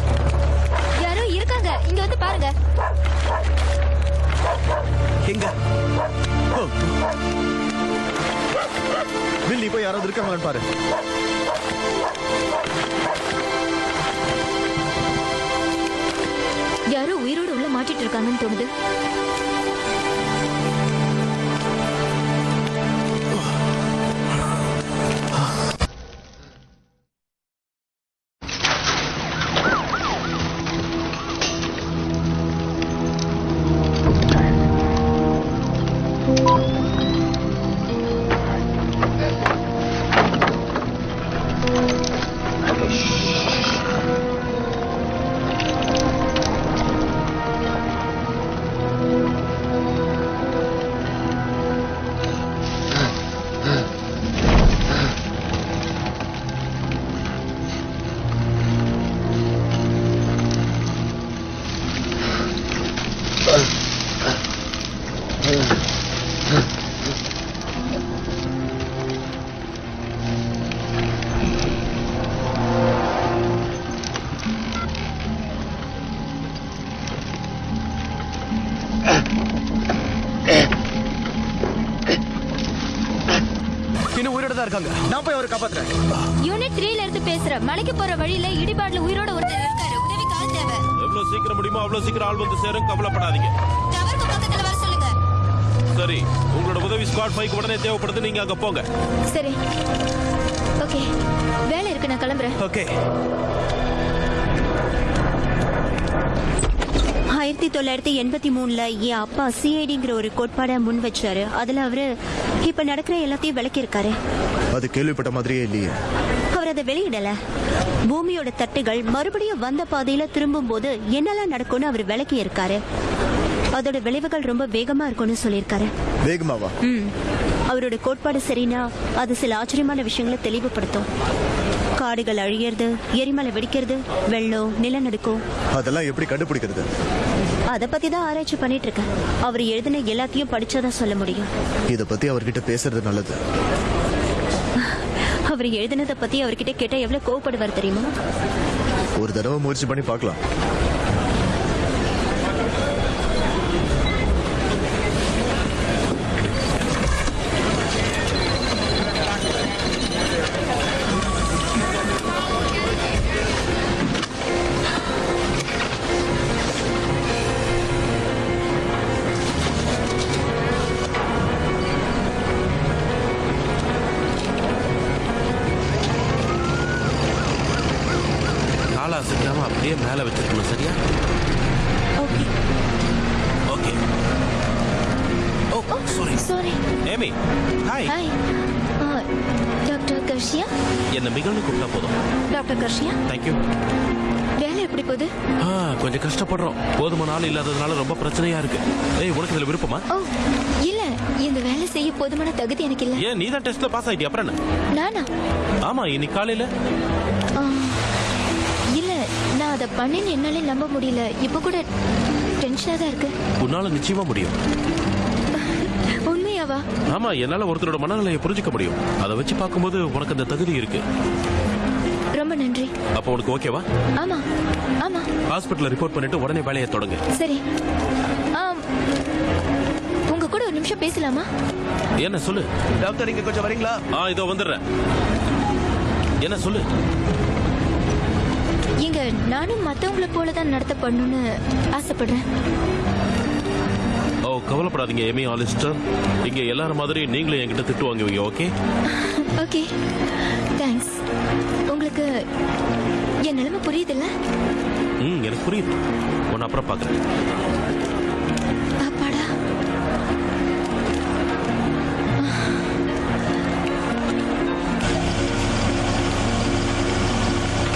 C: யாரோ இருக்காங்க, இங்க வந்து பாருங்க.
K: எங்க?
G: பில், நீ போய் யாராவது இருக்காங்களான்னு பாரு.
C: யாரோ உயிரோடு உள்ள மாட்டிட்டு இருக்காங்கன்னு தோணுது.
N: இருக்காங்க. நான் போய் அவரை காப்பாத்துறேன்.
C: யூனிட் 3ல இருந்து பேசுற. மலைக்கு போற வழியில இடிபாடுல உயிரோட ஒருத்தர் இருக்காரு. உதவிக்கு ஆள் தேவை.
L: எவ்வளவு சீக்கிரம் முடியுமோ அவ்வளவு சீக்கிரம் ஆள் வந்து சேரும். கவலைப்படாதீங்க.
C: டவருக்கு பக்கத்துல வர சொல்லுங்க.
L: சரி, உங்களோட உதவி ஸ்குவாட் 5 உடனே தேவைப்படுது. நீங்க அங்க போங்க.
C: சரி. ஓகே. வேலை இருக்கு, நான் கிளம்புறேன்.
N: ஓகே.
F: 1983ல என் அப்பா சிஐடிங்கிற ஒரு கோட்பாட முன் வச்சாரு. அதுல அவரு இப்ப நடக்கிற எல்லாத்தையும் விளக்கி இருக்காரு.
G: அது கேள்விப்பட்ட மாதிரியே இல்லையே.
F: அவர் அதை வெளியிடல. பூமியோட தட்டுகள் மறுபடியும் வந்த பாதையில திரும்பும் போது என்னெல்லாம் நடக்கும்னு அவர் விளக்கி இருக்காரு. அதோட விளைவுகள் ரொம்ப வேகமா இருக்கும்னு சொல்லியிருக்காரு.
G: வேகமாவா?
F: அவரோட கோட்பாடு சரினா அது சில ஆச்சரியமான விஷயங்களை தெளிவுபடுத்தும். காடுகள் அழியறது, எரிமலை வெடிக்கிறது, வெள்ளம், நிலநடுக்கம்.
G: அதெல்லாம் எப்படி கண்டுபிடிக்கிறது?
F: அத பத்தி தான் ஆராய்ச்சி பண்ணிட்டு இருக்கேன். அவர் எழுதின எல்லாத்தையும் படிச்சாதான் சொல்ல முடியும்.
G: இத பத்தி அவர்கிட்ட பேசுறது நல்லது.
F: அவர் எழுதினதை பத்தி அவர்கிட்ட கேட்டா எவ்வளவு கோவப்படுவார் தெரியுமா?
G: ஒரு தடவை முயற்சி பண்ணி பார்க்கலாம்.
L: சிக்காம அப்படியே மேல வச்சிருக்கணும். சரியா?
F: ஓகே.
L: ஓகே. ஓ சாரி. Amy, hi.
C: டாக்டர் கர்ஷியா.
L: என்ன மிகன்னு கூப்பிட்டா போதும்.
C: டாக்டர் கர்ஷியா.
L: தேங்க்யூ.
C: வேலை எப்படி போகுது?
L: கொஞ்சம் கஷ்டப்படுறோம். போதுமான ஆள் இல்லாததுனால ரொம்ப பிரச்சனையா இருக்கு. ஏய், உனக்கு இதுல விருப்பமா?
C: ஓ இல்ல, இந்த வேலை செய்ய போதுமான தகுதி எனக்கு இல்ல.
L: ஏன், நீ தான் டெஸ்ட்ல பாஸ் ஆயிட்டியா? அப்புறம் என்ன?
C: நானா?
L: ஆமா, இன்னைக்கு காலையில.
C: இல்ல, நான் அதை பண்ணேன்னு என்னால நம்ப முடியல. இப்ப கூட டென்ஷனா தான் இருக்கு.
L: உன்னால நிச்சயமா முடியும்.
C: உண்மையாவா?
L: ஆமா, என்னால ஒருத்தரோட மனநிலையை புரிஞ்சுக்க முடியும். அதை வச்சு பார்க்கும்போது உனக்கு அந்த தகுதி இருக்கு.
C: ரொம்ப நன்றி.
L: அப்ப உனக்கு ஓகேவா?
C: ஆமா ஆமா.
L: ஹாஸ்பிடல்ல ரிப்போர்ட் பண்ணிட்டு உடனே வேலையை தொடங்க.
C: சரி. உங்க கூட ஒரு நிமிஷம் பேசலாமா?
L: என்ன சொல்லு.
N: டாக்டர், இங்க கொஞ்சம் வரீங்களா?
L: இதோ வந்துடுறேன். என்ன சொல்லு.
C: இங்க நானும் மத்தவங்கள போலதான் நடத்தப்படணும்னு ஆசைப்படுறேன்.
L: கவலைப்படாதீங்க எமி ஆலிஸ்டர். இங்க எல்லாரும் மாதிரி நீங்களும் என்கிட்ட திட்டு வாங்குவீங்க. ஓகே?
C: Okay, thanks. உங்களுக்கு என் நிலைமை புரியுதுல்ல?
L: எனக்கு புரியுது. உன்னை அப்புறம் பாக்குறேன்.
C: அப்பாடா.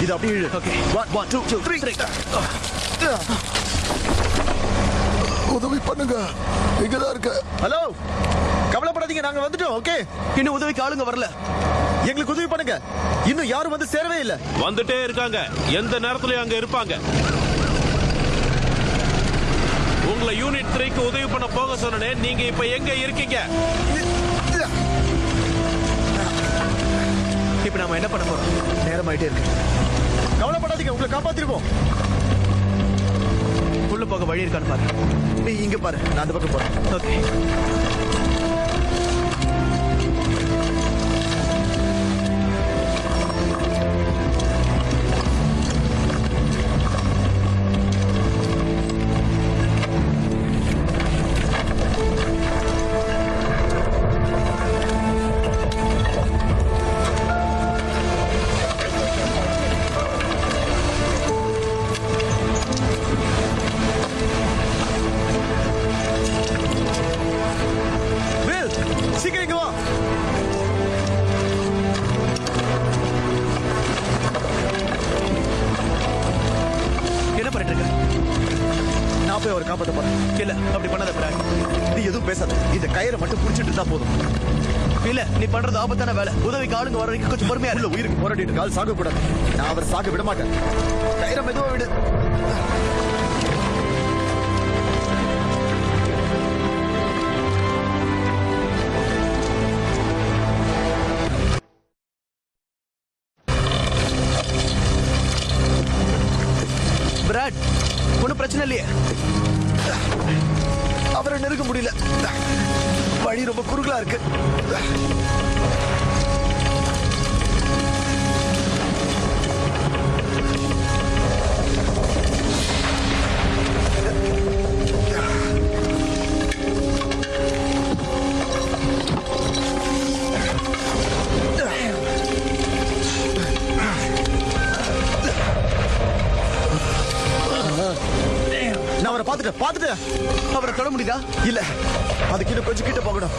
G: இது அப்படியே. ஓகே. 1 2 3. உதவி பண்ணுங்க, இங்கதான் இருக்க.
N: ஹலோ, கவலைப்படாதீங்க, நாங்க வந்துட்டோம். ஓகே, இன்னும் உதவிக்கு ஆளுங்க வரல. எங்களுக்கு உதவி பண்ணுங்க. இன்னும் யாரும் வந்து சேரவே இல்ல.
L: வந்துட்டே இருக்காங்க. எந்த நேரத்திலயும் அங்க இருப்பாங்க. உங்களை யூனிட் 3க்கு உதவி பண்ண போக சொன்னனே, நீங்க இப்ப எங்க இருக்கீங்க?
N: இப்ப நாம என்ன பண்ண போறோம்? நேரம் ஆயிட்டே இருக்கு. கவலைப்படாதீங்க, உங்களை காப்பாத்திருவோம். உள்ள போக வழி இருக்கான்னு பாரு. நீ இங்க பாரு, நான் அந்த பக்கம் போறேன். ஓகே. அவர் காப்பாத்த போறேன். இல்ல, அப்படி பண்ணாத பிராக். நீ எதுவும் பேசாத. இந்த கயிறை மட்டும் புடிச்சிட்டு இருந்தா போதும். இல்ல, நீ பண்றது ஆபத்தான வேலை. உதவிக்கு ஆளுங்க வர வரைக்கும் கொஞ்சம் பொறுமையா இல்ல. உயிருக்கு போராடிட்டு கால் சாக கூடாது. நான் அவர் சாக விட மாட்டேன். கயிறை மெதுவா விடு. பிராட், ஒன்னும் பிரச்சனை இல்லையே. அவரை நெருங்க முடியல. வழி ரொம்ப குறுகலா இருக்கு. அவரை பாத்துட்டு அவரை தொட முடியுதா? இல்ல, அதுக்கு இன்னும் கொஞ்சம் கிட்ட போகணும்.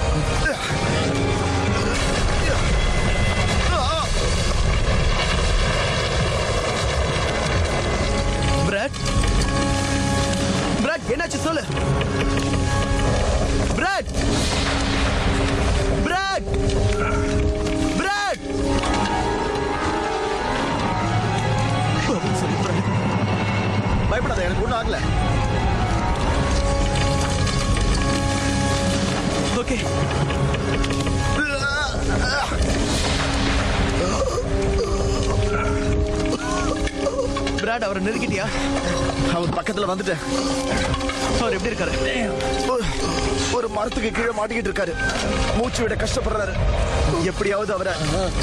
N: பிராட், என்னாச்சு சொல்லு. பிராட், பயப்படாத, எனக்கு ஒண்ணும் ஆகல. ஓகே, பிராட், அவரை நெருக்கிட்டியா? அவர் பக்கத்துல வந்துட்டேன். அவர் எப்படி இருக்காரு? ஒரு மரத்துக்கு கீழே மாட்டிக்கிட்டு இருக்காரு. மூச்சு விட கஷ்டப்படுறாரு. எப்படியாவது அவரை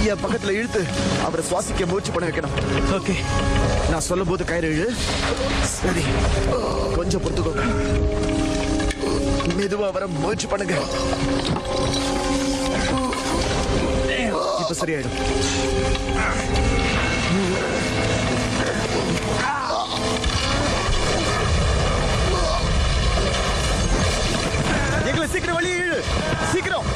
N: என் பக்கத்துல இழுத்து அவரை சுவாசிக்க மூச்சு பண்ண வைக்கணும். ஓகே, நான் சொல்லும் போது கயிறு இழு. சரி, கொஞ்சம் பொறுத்துக்கோங்க. மெதுவா அவரை மூச்சு பண்ணுங்க. இப்ப சரியாயிடும். எங்களை சீக்கிரம் வழி இழு, சீக்கிரம்.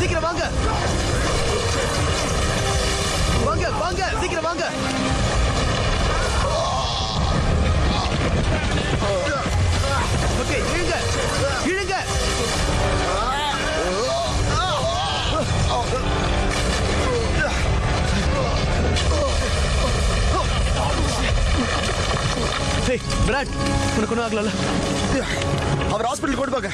N: சீக்கிரம் வாங்க, வாங்க, சீக்கிரம் வாங்க. ஓகே, இழுங்க. பிராட், உனக்கு ஒன்றும் ஆகல? அவர் ஹாஸ்பிட்டல் கொண்டு போங்க.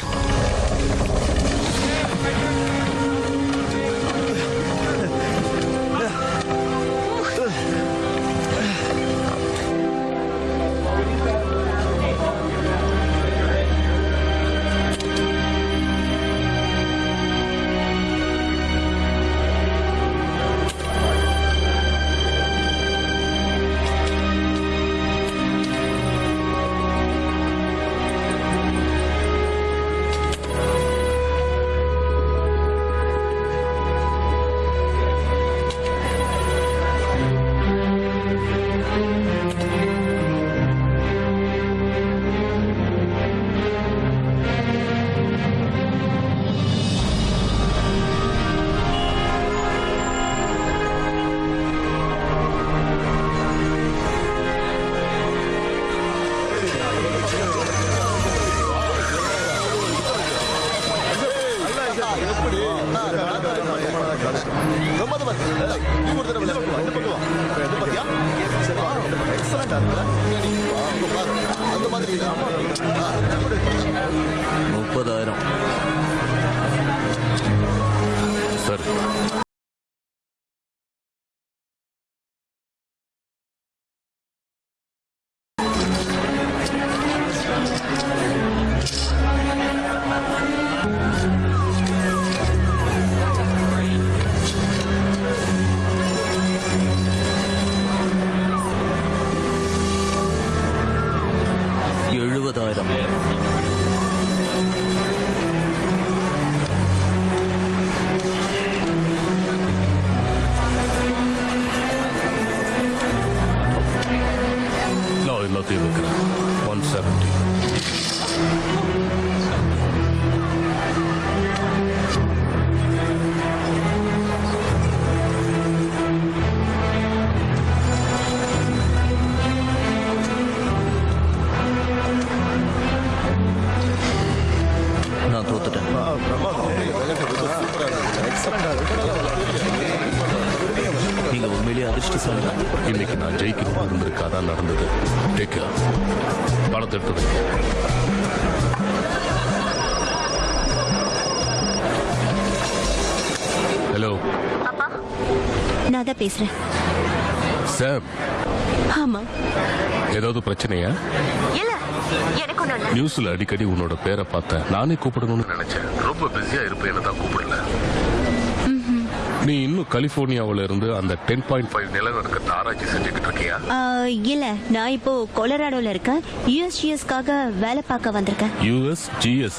O: நீங்க உண்மையிலேயே அதிர்ஷ்டசாலி. இன்னைக்கு நான் ஜெயிக்கணும் இருந்திருக்காதான் நடந்தது. டேக் பணத்தை எடுத்து. ஹலோ,
F: நான் தான் பேசுறேன்.
O: சாம்.
F: ஆமா.
O: ஏதாவது பிரச்சனையா?
F: இல்ல, எனக்கு ஒண்ணும் இல்ல.
O: நியூஸ்ல அடிக்கடி உன்னோட பேரை பார்த்தேன். நானே கூப்பிடணும்னு நினைச்சேன். ரொம்ப பிஸியா இருப்பேன்னு தான் கூப்பிடல. நீ இன்னும் கலிபோர்னியாவில இருந்து அந்த 10.5 நிலநடுக்கத்தை ஆராய்ச்சி செஞ்சுக்கிட்டு இருக்கியா?
F: இல்ல, நான் இப்போ கொலராடோல இருக்கேன். USGSக்காக வேலை பார்க்க வந்திருக்கேன்.
O: USGS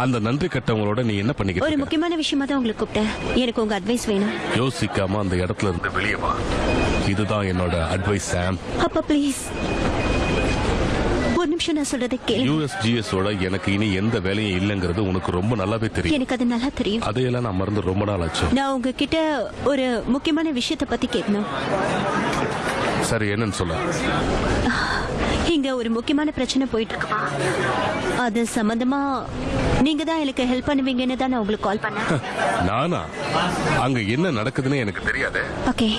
O: அந்த நன்றி கட்டவங்களோட நீ என்ன பண்ணிக்கிட்டு
F: ஒரு முக்கியமான விஷயமா தான் உங்களுக்கு கூப்பிட்டேன். எனக்கு உங்க அட்வைஸ் வேணும்.
O: யோசிக்காம அந்த இடத்துல இருந்து வெளியே வா. இதுதான் என்னோட அட்வைஸ் சாம்.
F: அப்பா ப்ளீஸ் ஒரு நிமிஷம் நான் சொல்றதை கேளு.
O: USGS ஓட எனக்கு இனி எந்த வேலையும் இல்லங்கிறது உனக்கு ரொம்ப நல்லாவே தெரியும்.
F: எனக்கு அது நல்லா தெரியும்.
O: அதையெல்லாம் நான் மறந்து ரொம்ப நாள் ஆச்சு.
F: நான் உங்ககிட்ட ஒரு முக்கியமான விஷயத்தை பத்தி கேட்கணும்.
O: சரி, என்னன்னு சொல்ல?
F: இங்க ஒரு முக்கியமான பிரச்சனை போயிட்டு இருக்குப்பா. அது சம்பந்தமா நீங்க தான் எனக்கு ஹெல்ப் பண்ணுவீங்கன்னு தான் நான் உங்களுக்கு கால் பண்ணேன்.
O: நானா? அங்க என்ன நடக்குதுன்னு எனக்கு தெரியாதே.
F: ஓகே,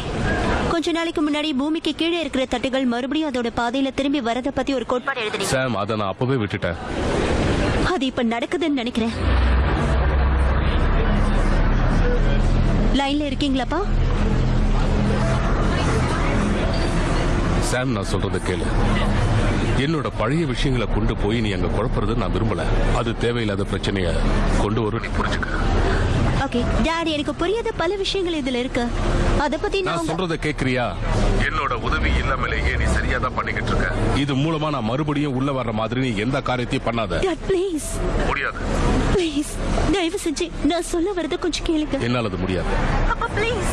F: கொஞ்ச நாளைக்கு முன்னாடி பூமிக்கு கீழே இருக்கிற தட்டுகள் மறுபடியும் அதோட பாதையில திரும்பி வரத பத்தி ஒரு கோட்பாடு எழுதுனீங்க.
O: சாம், அதை நான் அப்பவே விட்டுட்டேன்.
F: அது இப்ப நடக்குதுன்னு நினைக்கிறேன். லைன்ல இருக்கீங்களாப்பா?
O: சாம், நான் சொல்றதை கேளு. என்னோட பழைய விஷயங்களை கொண்டு போய் நீ அங்க குழப்பறது நான் விரும்பல. அது தேவையில்லாத பிரச்சனைய கொண்டு வரும், நீ புரிஞ்சுக்க.
F: ஓகே டாடி, எனக்கு புரியாத பல விஷயங்கள் இதுல இருக்கு. அத பத்தி
O: நான் சொல்றதை கேக்குறியா? என்னோட உதவி இல்லாமலேயே நீ சரியா தான் பண்ணிக்கிட்டு இருக்க. இது மூலமா நான் மறுபடியும் உள்ள வர்ற மாதிரி நீ எந்த காரியத்தையும் பண்ணாத.
F: ப்ளீஸ்.
O: முடியாது.
F: ப்ளீஸ் தயவு செஞ்சு நான் சொல்ல வரத கொஞ்சம் கேளுங்க.
O: என்னால அது முடியாது.
F: அப்பா ப்ளீஸ்.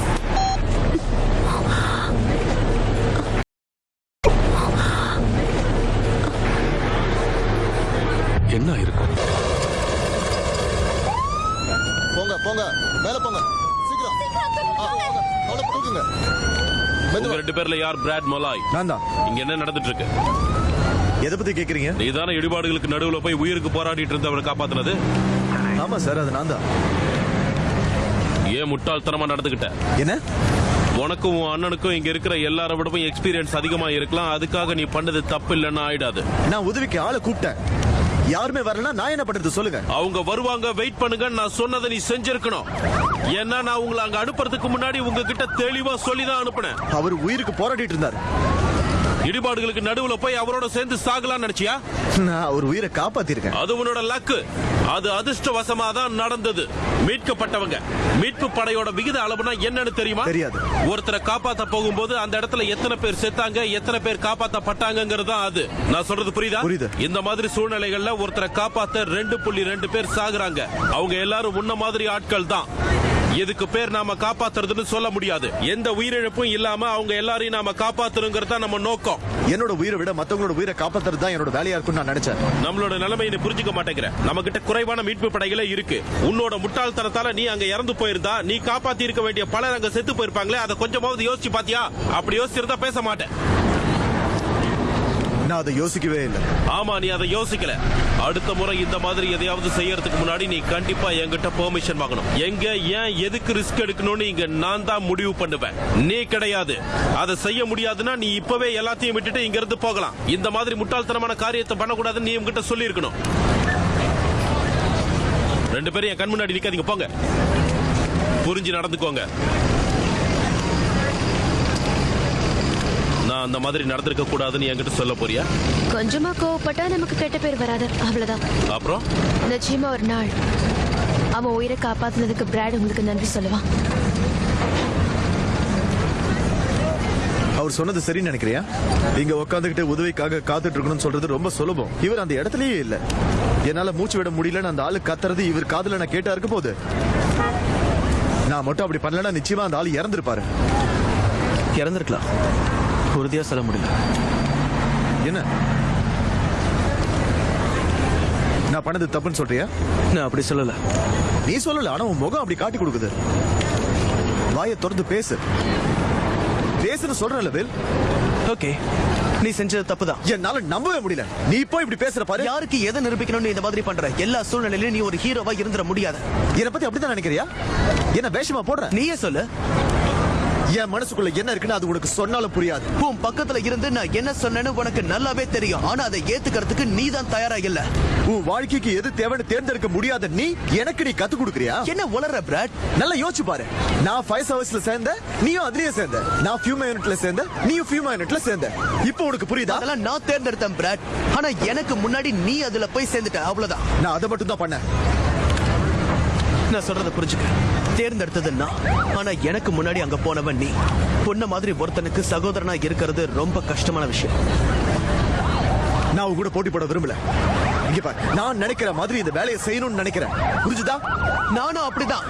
O: என்ன இருக்கும்?
G: போங்க போங்க, மேல போங்க சீக்கிரம். தூக்குங்க.
L: உங்க ரெண்டு பேர்ல யார் பிராட் மலாய்?
N: நான் தான்.
L: இங்க என்ன நடந்துட்டு இருக்கு?
N: எதை பத்தி கேக்குறீங்க?
L: நீதான இடிபாடுகளுக்கு நடுவுல போய் உயிருக்கு போராடிட்டு இருந்தவரை காப்பாத்துனது?
N: ஆமா சார், அது நான் தான்.
L: ஏன் முட்டாள்தனமா நடந்துகிட்ட?
N: என்ன?
L: உனக்கும் உன் அண்ணனுக்கும் இங்க இருக்கிற எல்லார விடவும் எக்ஸ்பீரியன்ஸ் அதிகமா இருக்கலாம். அதுக்காக நீ பண்ணது தப்பு இல்லைன்னா ஆயிடாது.
N: நான் உதவிக்கு ஆளை கூப்பிட்டேன். யாருமே வரலனா நான் என்ன பண்றது சொல்லுங்க.
L: அவங்க வருவாங்க, வெயிட் பண்ணுங்க. நான் சொன்னதை நீ செஞ்சிருக்கணும். ஏன்னா நான் உங்களை அங்க அனுப்புறதுக்கு முன்னாடி உங்ககிட்ட தெளிவா சொல்லிதான் அனுப்புனேன்.
N: அவர் உயிருக்கு போராடிட்டு இருந்தார்.
L: இடிபாடுகளுக்கு நடுவுல போய் அவரோட சேர்ந்து சாகலாம்னு நினைச்சியா?
N: நான் அவர் உயிரை காப்பாத்திருக்கேன்.
L: அது உன்னோட லக்கு. அது அதிர்ஷ்டவசமா தான் நடந்தது. மீட்கப்பட்டவங்க மீட்பு படையோட விகித அளவுனா என்னன்னு தெரியுமா?
N: தெரியாது.
L: ஒருத்தரை காப்பாத்த போகும்போது அந்த இடத்துல எத்தனை பேர் செத்தாங்க, எத்தனை பேர் காப்பாத்தப்பட்டாங்கிறது அது. நான் சொல்றது புரியுதா?
N: புரியுது.
L: இந்த மாதிரி சூழ்நிலைகள்ல ஒருத்தரை காப்பாத்த 2.2 பேர் சாகுறாங்க. அவங்க எல்லாரும் உன்ன மாதிரி ஆட்கள் தான். இதுக்கு பேர் நாம காப்பாத்துறதுன்னு சொல்ல முடியாது. எந்த உயிரிழப்பும் இல்லாம அவங்க எல்லாரையும் நாம காப்பாத்தணுங்கிறதா நம்ம நோக்கம்.
N: என்னோட உயிரை விட மத்தவங்களோட உயிரை காப்பாத்துறது தான் என்னோட வேலையா இருக்கும்னு நான் நினைச்சேன்.
L: நம்மளோட நிலைமையை புரிஞ்சுக்க மாட்டேங்கிற. நம்ம கிட்ட குறைவான மீட்பு படைகளே இருக்கு. உன்னோட முட்டாள்தனத்தால நீ அங்க இறந்து போயிருந்தா நீ காப்பாத்தி இருக்க வேண்டிய பலர் அங்க செத்து போயிருப்பாங்களே. அதை கொஞ்சமாவது யோசிச்சு பாத்தியா? அப்படி யோசிச்சிருந்தா பேச மாட்டேன்.
N: நான் அதை யோசிக்கவே இல்லை.
L: ஆமா, நீ அதை யோசிக்கல. அடுத்த முறை இந்த மாதிரி எதையாவது செய்யறதுக்கு முன்னாடி நீ கண்டிப்பா என்கிட்ட பெர்மிஷன் வாங்கணும். எங்க, ஏன், எதுக்கு ரிஸ்க் எடுக்கணும்னு இங்க நான் தான் முடிவு பண்ணுவேன், நீ கிடையாது. அதை செய்ய முடியாதுன்னா நீ இப்பவே எல்லாத்தையும் விட்டுட்டு இங்க இருந்து போகலாம். இந்த மாதிரி முட்டாள்தனமான காரியத்தை பண்ணக்கூடாதுன்னு நீ உங்ககிட்ட சொல்லி இருக்கணும். ரெண்டு பேரும் என் கண் முன்னாடி நிக்காதீங்க, போங்க. புரிஞ்சு நடந்துக்கோங்க. நான் அந்த மாதிரி நடந்திருக்க கூடாதுன்னு என்கிட்ட சொல்ல போறியா?
E: கொஞ்சமா கோவப்பட்டா நமக்கு கெட்ட பேர் வராது, அவ்வளவுதான்.
L: அப்புறம்
E: நிச்சயமா ஒரு நாள் அவன் உயிரை காப்பாத்துனதுக்கு பிராட் உங்களுக்கு நன்றி சொல்லுவான்.
N: அவர் சொன்னது சரின்னு நினைக்கிறியா? இங்க உட்காந்துக்கிட்டு உதவிக்காக காத்துட்டு இருக்கணும்னு சொல்றது ரொம்ப சுலபம். இவர் அந்த இடத்துலயே இல்ல. என்னால மூச்சு விட முடியலன்னு அந்த ஆளு கத்துறது இவர் காதுல நான் கேட்டா இருக்க போது. நான் மட்டும் அப்படி பண்ணலன்னா நிச்சயமா அந்த ஆளு இறந்திருப்பாரு.
K: இறந்திருக்கலாம், உறுதியா சொல்ல முடியல.
N: என்ன நான் பண்ணது தப்புன்னு சொல்றியா?
K: நான் அப்படி சொல்லல.
N: நீ சொல்லல, ஆனா உன் முகம் அப்படி காட்டி கொடுக்குது. வாயை திறந்து பேசு. பேசுன்னு சொல்றல வேல்.
K: ஓகே, நீ செஞ்சது தப்புதான்.
N: என்னால நம்பவே முடியல. நீ இப்போ இப்படி பேசுற பாரு.
K: யாருக்கு எதை நிரூபிக்கணும்னு இந்த மாதிரி பண்ற? எல்லா சூழ்நிலையிலும் நீ ஒரு ஹீரோவா இருந்துட முடியாது.
N: என்னை பத்தி அப்படித்தான் நினைக்கிறியா? என்ன வேஷமா போடுற?
K: நீயே சொல்லு.
N: என் மனசுக்குள்ள என்ன இருக்குன்னு அது உனக்கு சொன்னாலும் புரியாது.
K: உன் பக்கத்துல இருந்து நான் என்ன சொன்னேன்னு உனக்கு நல்லாவே தெரியும். ஆனா அதை ஏத்துக்கிறதுக்கு நீ தான் தயாரா இல்ல.
N: உன் வாழ்க்கைக்கு எது தேவைன்னு தேர்ந்தெடுக்க முடியாத நீ எனக்கு நீ கத்து கொடுக்கறியா?
K: என்ன உளற பிராட்?
N: நல்லா யோசிச்சு பாரு. நான் 5 ஹவர்ஸ்ல சேர்ந்த, நீயும் அதுலயே சேர்ந்த. நான் ஃபியூமா யூனிட்ல சேர்ந்த, நீயும் ஃபியூமா யூனிட்ல சேர்ந்த. இப்போ உனக்கு புரியுதா?
K: அதெல்லாம் நான் தேர்ந்தெடுத்தேன் பிராட். ஆனா எனக்கு முன்னாடி நீ அதுல போய் சேர்ந்துட்ட, அவ்வளவுதான்.
N: நான் அதை மட்டும் தான் பண்ணேன்.
K: நான் சொல்றத புரிஞ்சுக்க.
N: தேர்ந்தெடுத்ததுன்னா, ஆனா எனக்கு முன்னாடி அங்க போனவன் நீ. பொண்ண மாதிரி ஒருத்தனுக்கு சகோதரனா இருக்கிறது ரொம்ப கஷ்டமான விஷயம்.
G: நான் உங்க கூட போட்டி போட விரும்பல. இங்க பாரு, நான் நினைக்கிற மாதிரி இந்த வேலையை செய்யணும்னு நினைக்கிறேன். புரிஞ்சுதா?
N: நானும் அப்படிதான்.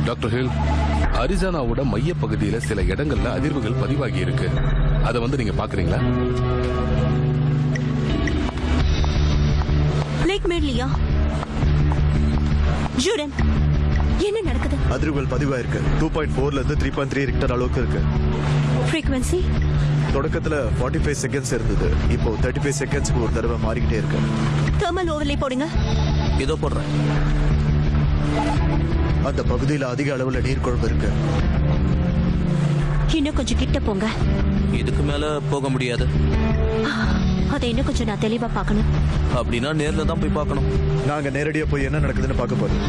O: டாக்டர் ஹில், அரிசானாவோட மைய பகுதியில சில இடங்கள்ல அதிர்வுகள் பதிவாகி இருக்கு. அதை வந்து நீங்க பாக்குறீங்களா?
F: லேக் மேட்லியா? ஜூடன், என்ன நடக்குது?
G: அதிர்வுகள் பதிவாயிருக்கு. 2.4ல இருந்து 3.3 ரிக்டர் அளவுக்கு இருக்கு.
F: ஃப்ரீக்வன்சி
G: தொடக்கத்துல 45 செகண்ட்ஸ் இருந்தது. இப்போ 35 செகண்ட்ஸ்க்கு ஒரு தடவை மாறிக்கிட்டே இருக்கு.
F: தெர்மல் ஓவர்லே போடுங்க.
N: ஏதோ போடுறேன்.
G: அந்த பகுதியில அதிக அளவுல நீர் குழம்பு இருக்கு.
F: இன்னும் கொஞ்சம் கிட்ட போங்க.
K: இதுக்கு மேல போக முடியாது.
F: அதை இன்னும் கொஞ்சம் நான் தெளிவா பார்க்கணும்.
K: அப்படின்னா நேர்ல தான் போய் பார்க்கணும்.
G: நாங்க நேரடியா போய் என்ன நடக்குதுன்னு பார்க்க போறோம்.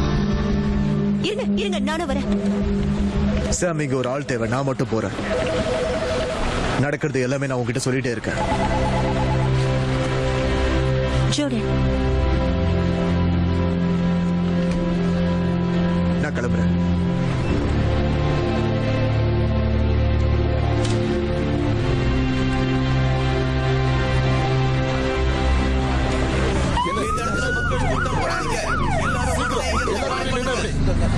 F: இருங்க, நானும் வரேன்.
G: சாம், இங்க ஒரு ஆள் தேவை. நான் மட்டும் போறேன். நடக்கிறது எல்லாமே நான் உங்ககிட்ட சொல்லிட்டே இருக்கேன்.
F: ஜூடன்,
G: நான் கிளம்புறேன்.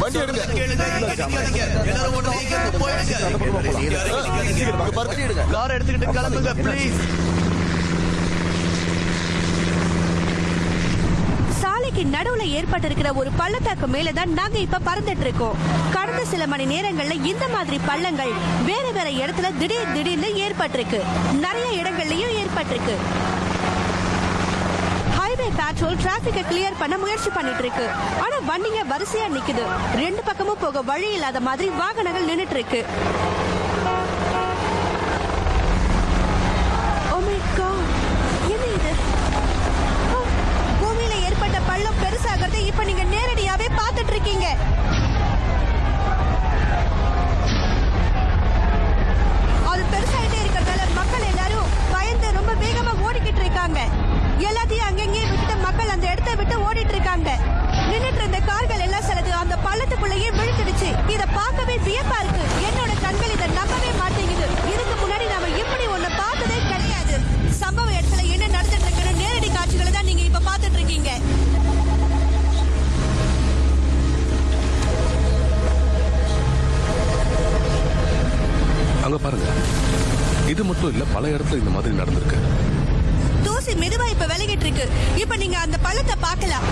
N: வண்டி எடுங்க. காரை எடுத்துக்கிட்டு கிளம்புங்க ப்ளீஸ்.
A: சாலைக்கு நடுவுல ஏற்பட்டிருக்கிற ஒரு பள்ளத்தாக்கு மேலதான் நாங்க இப்ப பறந்துட்டு இருக்கோம். கடந்த சில மணி நேரங்கள்ல இந்த மாதிரி பள்ளங்கள் வேற வேற இடத்துல திடீர்னு ஏற்பட்டிருக்கு. நிறைய இடங்கள்லயும் ஏற்பட்டிருக்கு. ஹைவே பேட்ரோல் டிராபிக்கை கிளியர் பண்ண முயற்சி பண்ணிட்டு இருக்கு. ஆனா வண்டிங்க வரிசையா நிக்குது. ரெண்டு பக்கமும் போக வழி இல்லாத மாதிரி வாகனங்கள் நின்னுட்டு இருக்கு. Oh my God, என்ன இது? பூமியில ஏற்பட்ட பள்ளம் பெருசாகிறதை இப்ப நீங்க நேரடியாவே பார்த்துட்டு இருக்கீங்க. அது பெருசாயிட்டே இருக்கிறதால மக்கள் எல்லாரும் பயந்து ரொம்ப வேகமா ஓடிக்கிட்டு இருக்காங்க. எல்லாத்தையும் அங்கங்கே விட்டுட்டு மக்கள் அந்த இடத்தை விட்டு ஓடிட்டு இருக்காங்க. நின்னுட்டு இருந்த கார்கள் எல்லாம் சிலது அந்த பள்ளத்துக்குள்ளேயே விழுந்துடுச்சு. இத பார்க்கவே வியப்பா இருக்கு. என்னோட கண்கள் இதை நம்பவே மாட்டேங்குது. இதுக்கு முன்னாடி நாம இப்படி ஒண்ணு பார்த்ததே கிடையாது. சம்பவ இடத்துல என்ன நடந்துட்டு இருக்குன்னு நேரடி காட்சிகளை தான் நீங்க இப்ப பார்த்துட்டு இருக்கீங்க.
O: அங்க பாருங்க, இது மட்டும் இல்ல, பல இடத்துல இந்த மாதிரி நடந்திருக்கு.
A: தூசி மெதுவா இப்ப விலகிட்டு இருக்கு. இப்ப நீங்க அந்த பள்ளத்தை பார்க்கலாம்.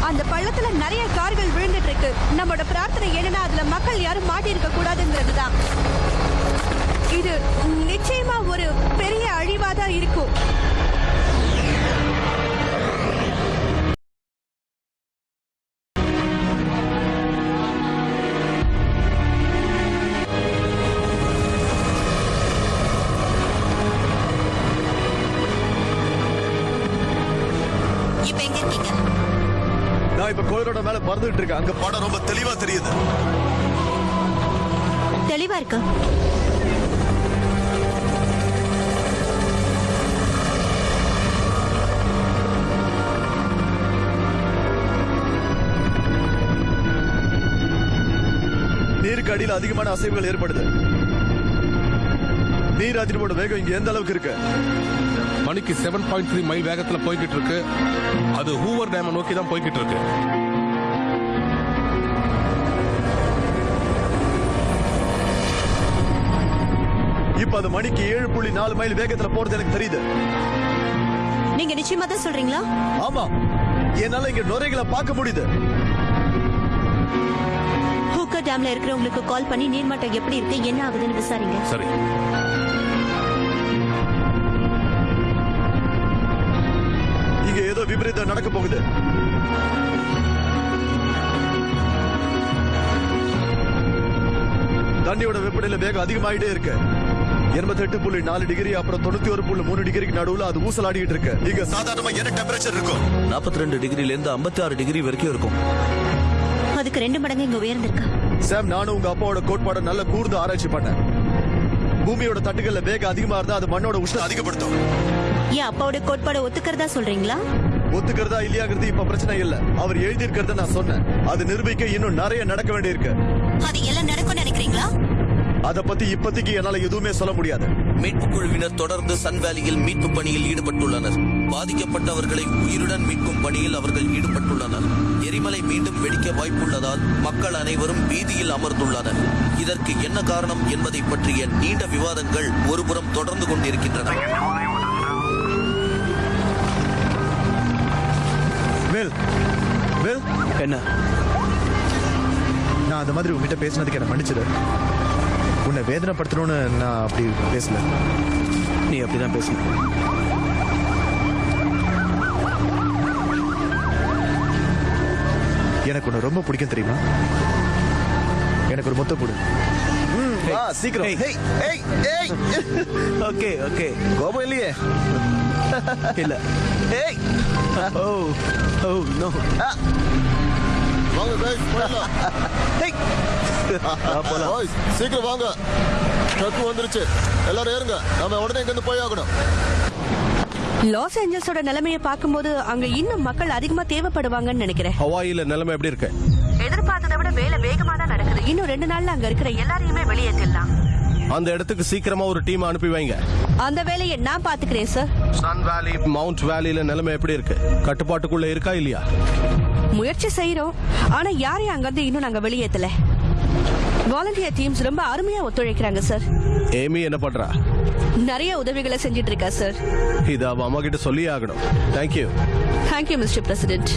A: அந்த பள்ளத்துல நிறைய கார்கள் விழுந்துட்டு இருக்கு. நம்மளோட பிரார்த்தனை என்னன்னா அதுல மக்கள் யாரும் மாட்டி இருக்க கூடாதுங்கிறது தான். இது நிச்சயமா ஒரு பெரிய அழிவாதான் இருக்கும்.
G: நான் இப்ப கோயிலோட மேல பறந்துட்டு இருக்கேன். அங்க படம் ரொம்ப தெளிவா தெரியுது.
F: தெளிவா இருக்கு.
G: நீருக்கு அடியில் அதிகமான அசைவுகள் ஏற்படுது. நீர் அதிர்வோட வேகம் இங்க எந்த அளவுக்கு இருக்கு?
O: மணிக்கு 7.3 மைல் வேகத்துல போய்கிட்டு இருக்கு. அது ஹூவர் டேம் நோக்கி தான் போய்கிட்டு இருக்கு.
G: இப்ப அது மணிக்கு 7.4 மைல் வேகத்துல போறது எனக்கு தெரியுது.
F: நீங்க நிச்சயமா தான் சொல்றீங்களா?
G: ஆமா, என்னால இங்க நுரைகளை பார்க்க முடியுது.
F: ஹூக்கர் டேம்ல இருக்கிறவங்களுக்கு கால் பண்ணி நீர்மட்டம் எப்படி இருக்கு, என்ன ஆகுதுன்னு விசாரிங்க.
O: சரி.
G: இங்க ஏதோ விபரீதம் நடக்க போகுது. தண்ணியோட வெப்பநிலை வேகம் அதிகமாயிட்டே இருக்கு. 88.4 டிகிரி அப்புறம் 91.3 டிகிரிக்கு நடுவுல அது ஊசலாடிட்டு இருக்கு. இங்க சாதாரணமா என்ன டெம்பரேச்சர் இருக்கும்?
K: 42 டிகிரில இருந்து 56 டிகிரி வரைக்கும் இருக்கும்.
F: அதுக்கு 2 மடங்கு இங்க உயர்ந்திருக்கு.
G: சாம், நானும் உங்க அப்பாவோட கோட்பாட நல்ல கூர்ந்து ஆராய்ச்சி பண்ணேன். பூமியோட தட்டுகள்ல வேகம் அதிகமா இருந்தா அது மண்ணோட உஷ்ணம் அதிகப்படுத்தும்.
F: ஏன் அப்பாவோட கோட்பாட ஒத்துக்கிறதா சொல்றீங்களா?
G: ஒத்துக்கிறதா இல்லையாங்கிறது இப்ப பிரச்சனை இல்ல. அவர் எழுதியிருக்கிறத நான் சொன்னேன். அது நிரூபிக்க இன்னும் நிறைய நடக்க வேண்டியிருக்கு.
F: அது எல்லாம் நடக்கும் நினைக்கிறீங்களா?
G: அத பத்தி இப்போதைக்கு என்னால எதுவுமே சொல்ல முடியாது.
P: மீட்பு குழுவினர் தொடர்ந்து சன் வேலியில் மீட்பு பணியில் ஈடுபட்டுள்ளனர். பாதிக்கப்பட்டவர்களை உயிருடன் மீட்கும் பணியில் அவர்கள் ஈடுபட்டுள்ளனர். எரிமலை மீண்டும் வெடிக்க வாய்ப்புள்ளதால் மக்கள் அனைவரும் வீதியில் அமர்ந்துள்ளனர். இதற்கு என்ன காரணம் என்பதை பற்றிய நீண்ட விவாதங்கள் ஒருபுறம் தொடர்ந்து கொண்டிருக்கின்றன.
N: என்ன?
G: நான் அந்த மாதிரி உங்ககிட்ட பேசினதுக்கு என்ன மன்னிச்சிடு. உன்னை வேதனைப்படுத்தணும்னு நான் அப்படி பேசல.
N: நீ அப்படிதான் பேசணும்.
G: எனக்கு உன்னை ரொம்ப பிடிக்கும் தெரியுமா? எனக்கு ஒரு முத்தம் கொடு. சீக்கிரம்.
N: Okay okay.
G: கோபம் இல்லையே?
N: இல்ல. ஏய். ஓ ஓ நோ.
G: வாங்க गाइस, போலாம். போலாம். சீக்கிரம் வாங்க. ட்ரக் வந்துருச்சு. எல்லாரும் ஏறுங்க. நாம உடனே இங்க இருந்து போய் ஆகணும்.
A: லாஸ் ஏஞ்சல்ஸோட நிலைமையை பார்க்கும்போது அங்க இன்னும் மக்கள் அதிகமா தேவைப்படுவாங்கன்னு நினைக்கிறேன்.
B: ஹவாயில நிலைமை எப்படி இருக்கு?
A: எதிர்பார்த்ததை விட வேலை வேகமா தான் நடக்குது. இன்னும் 2 நாள்ல அங்க இருக்கிற எல்லாரையுமே வெளியேற்றலாம்.
B: அந்த இடத்துக்கு சீக்கிரமா ஒரு டீம் அனுப்பி வைங்க.
A: அந்த வேலையை நான் பாத்துக்கிறேன் சார்.
B: சன் வேலி, மவுண்ட் வேலியில நிலைமை எப்படி இருக்கு? கட்டுப்பாட்டுக்குள்ள இருக்கா இல்லையா?
A: முயற்சி செய்யறோம். ஆனா யாரையும் அங்கிருந்து இன்னும் நாங்க வெளியேத்தல. வாலண்டியர் டீம்ஸ் ரொம்ப அருமையா ஒத்துழைக்கிறாங்க சார்.
B: ஏமி என்ன பண்றா?
A: நிறைய உதவிகளை செஞ்சிட்டு இருக்கா சார்.
B: இத அவ அம்மா கிட்ட சொல்லியே ஆகணும். தேங்க்யூ.
A: Thank you mister president.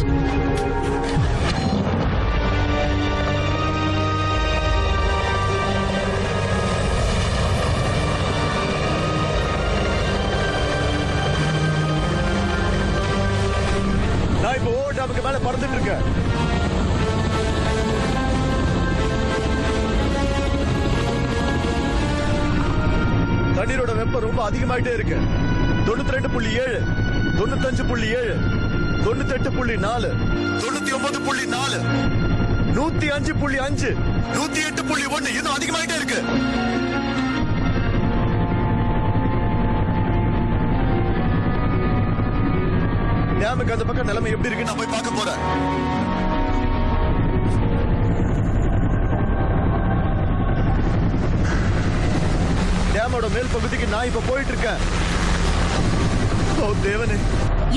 G: நான் இப்போ நமக்கு மேல பறந்துட்டு இருக்கேன். தண்ணீரோட வெப்பம் ரொம்ப அதிகமாயிட்டே இருக்கு. 92.7, 95.7, 98.4, 99.4, 105.5, 108.1, இன்னும் அதிகமாயிட்டே இருக்கு. டேமுக்கு அந்த பக்கம் நிலைமை எப்படி இருக்கு நான் போய் பார்க்க போறேன். டேமோட மேல் பகுதிக்கு நான் இப்ப போயிட்டு இருக்கேன். ஓ தேவனே,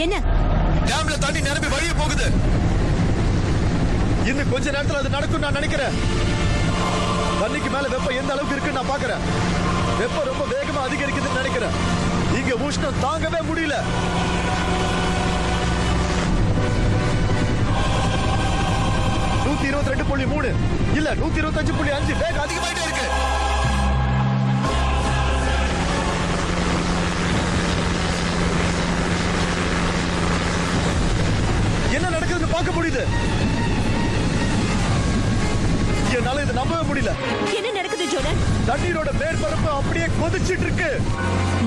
F: என்ன?
G: டேம்ல தண்ணி நிரம்பி வழிய போகுது. இன்னும் கொஞ்ச நேரத்துல அது நடக்கும் நான் நினைக்கிறேன். தண்ணிக்கு மேல வெப்பம் எந்த அளவுக்கு இருக்குன்னு நான் பாக்குறேன். வெப்பம் ரொம்ப வேகமா அதிகரிக்குதுன்னு நினைக்கிறேன். இங்க உஷ்ணம் தாங்கவே முடியல. நூத்தி 22.3 இல்ல 125.5 வேகம் அதிகமாயிட்டே இருக்கு. என்ன நடக்குதுன்னு பார்க்க முடியுது. என்னால இதை நம்பவே முடியல.
F: என்ன நடக்குது ஜோர்டன்?
G: தண்ணீரோட மேற்பரப்பு அப்படியே கொதிச்சிட்டு இருக்கு.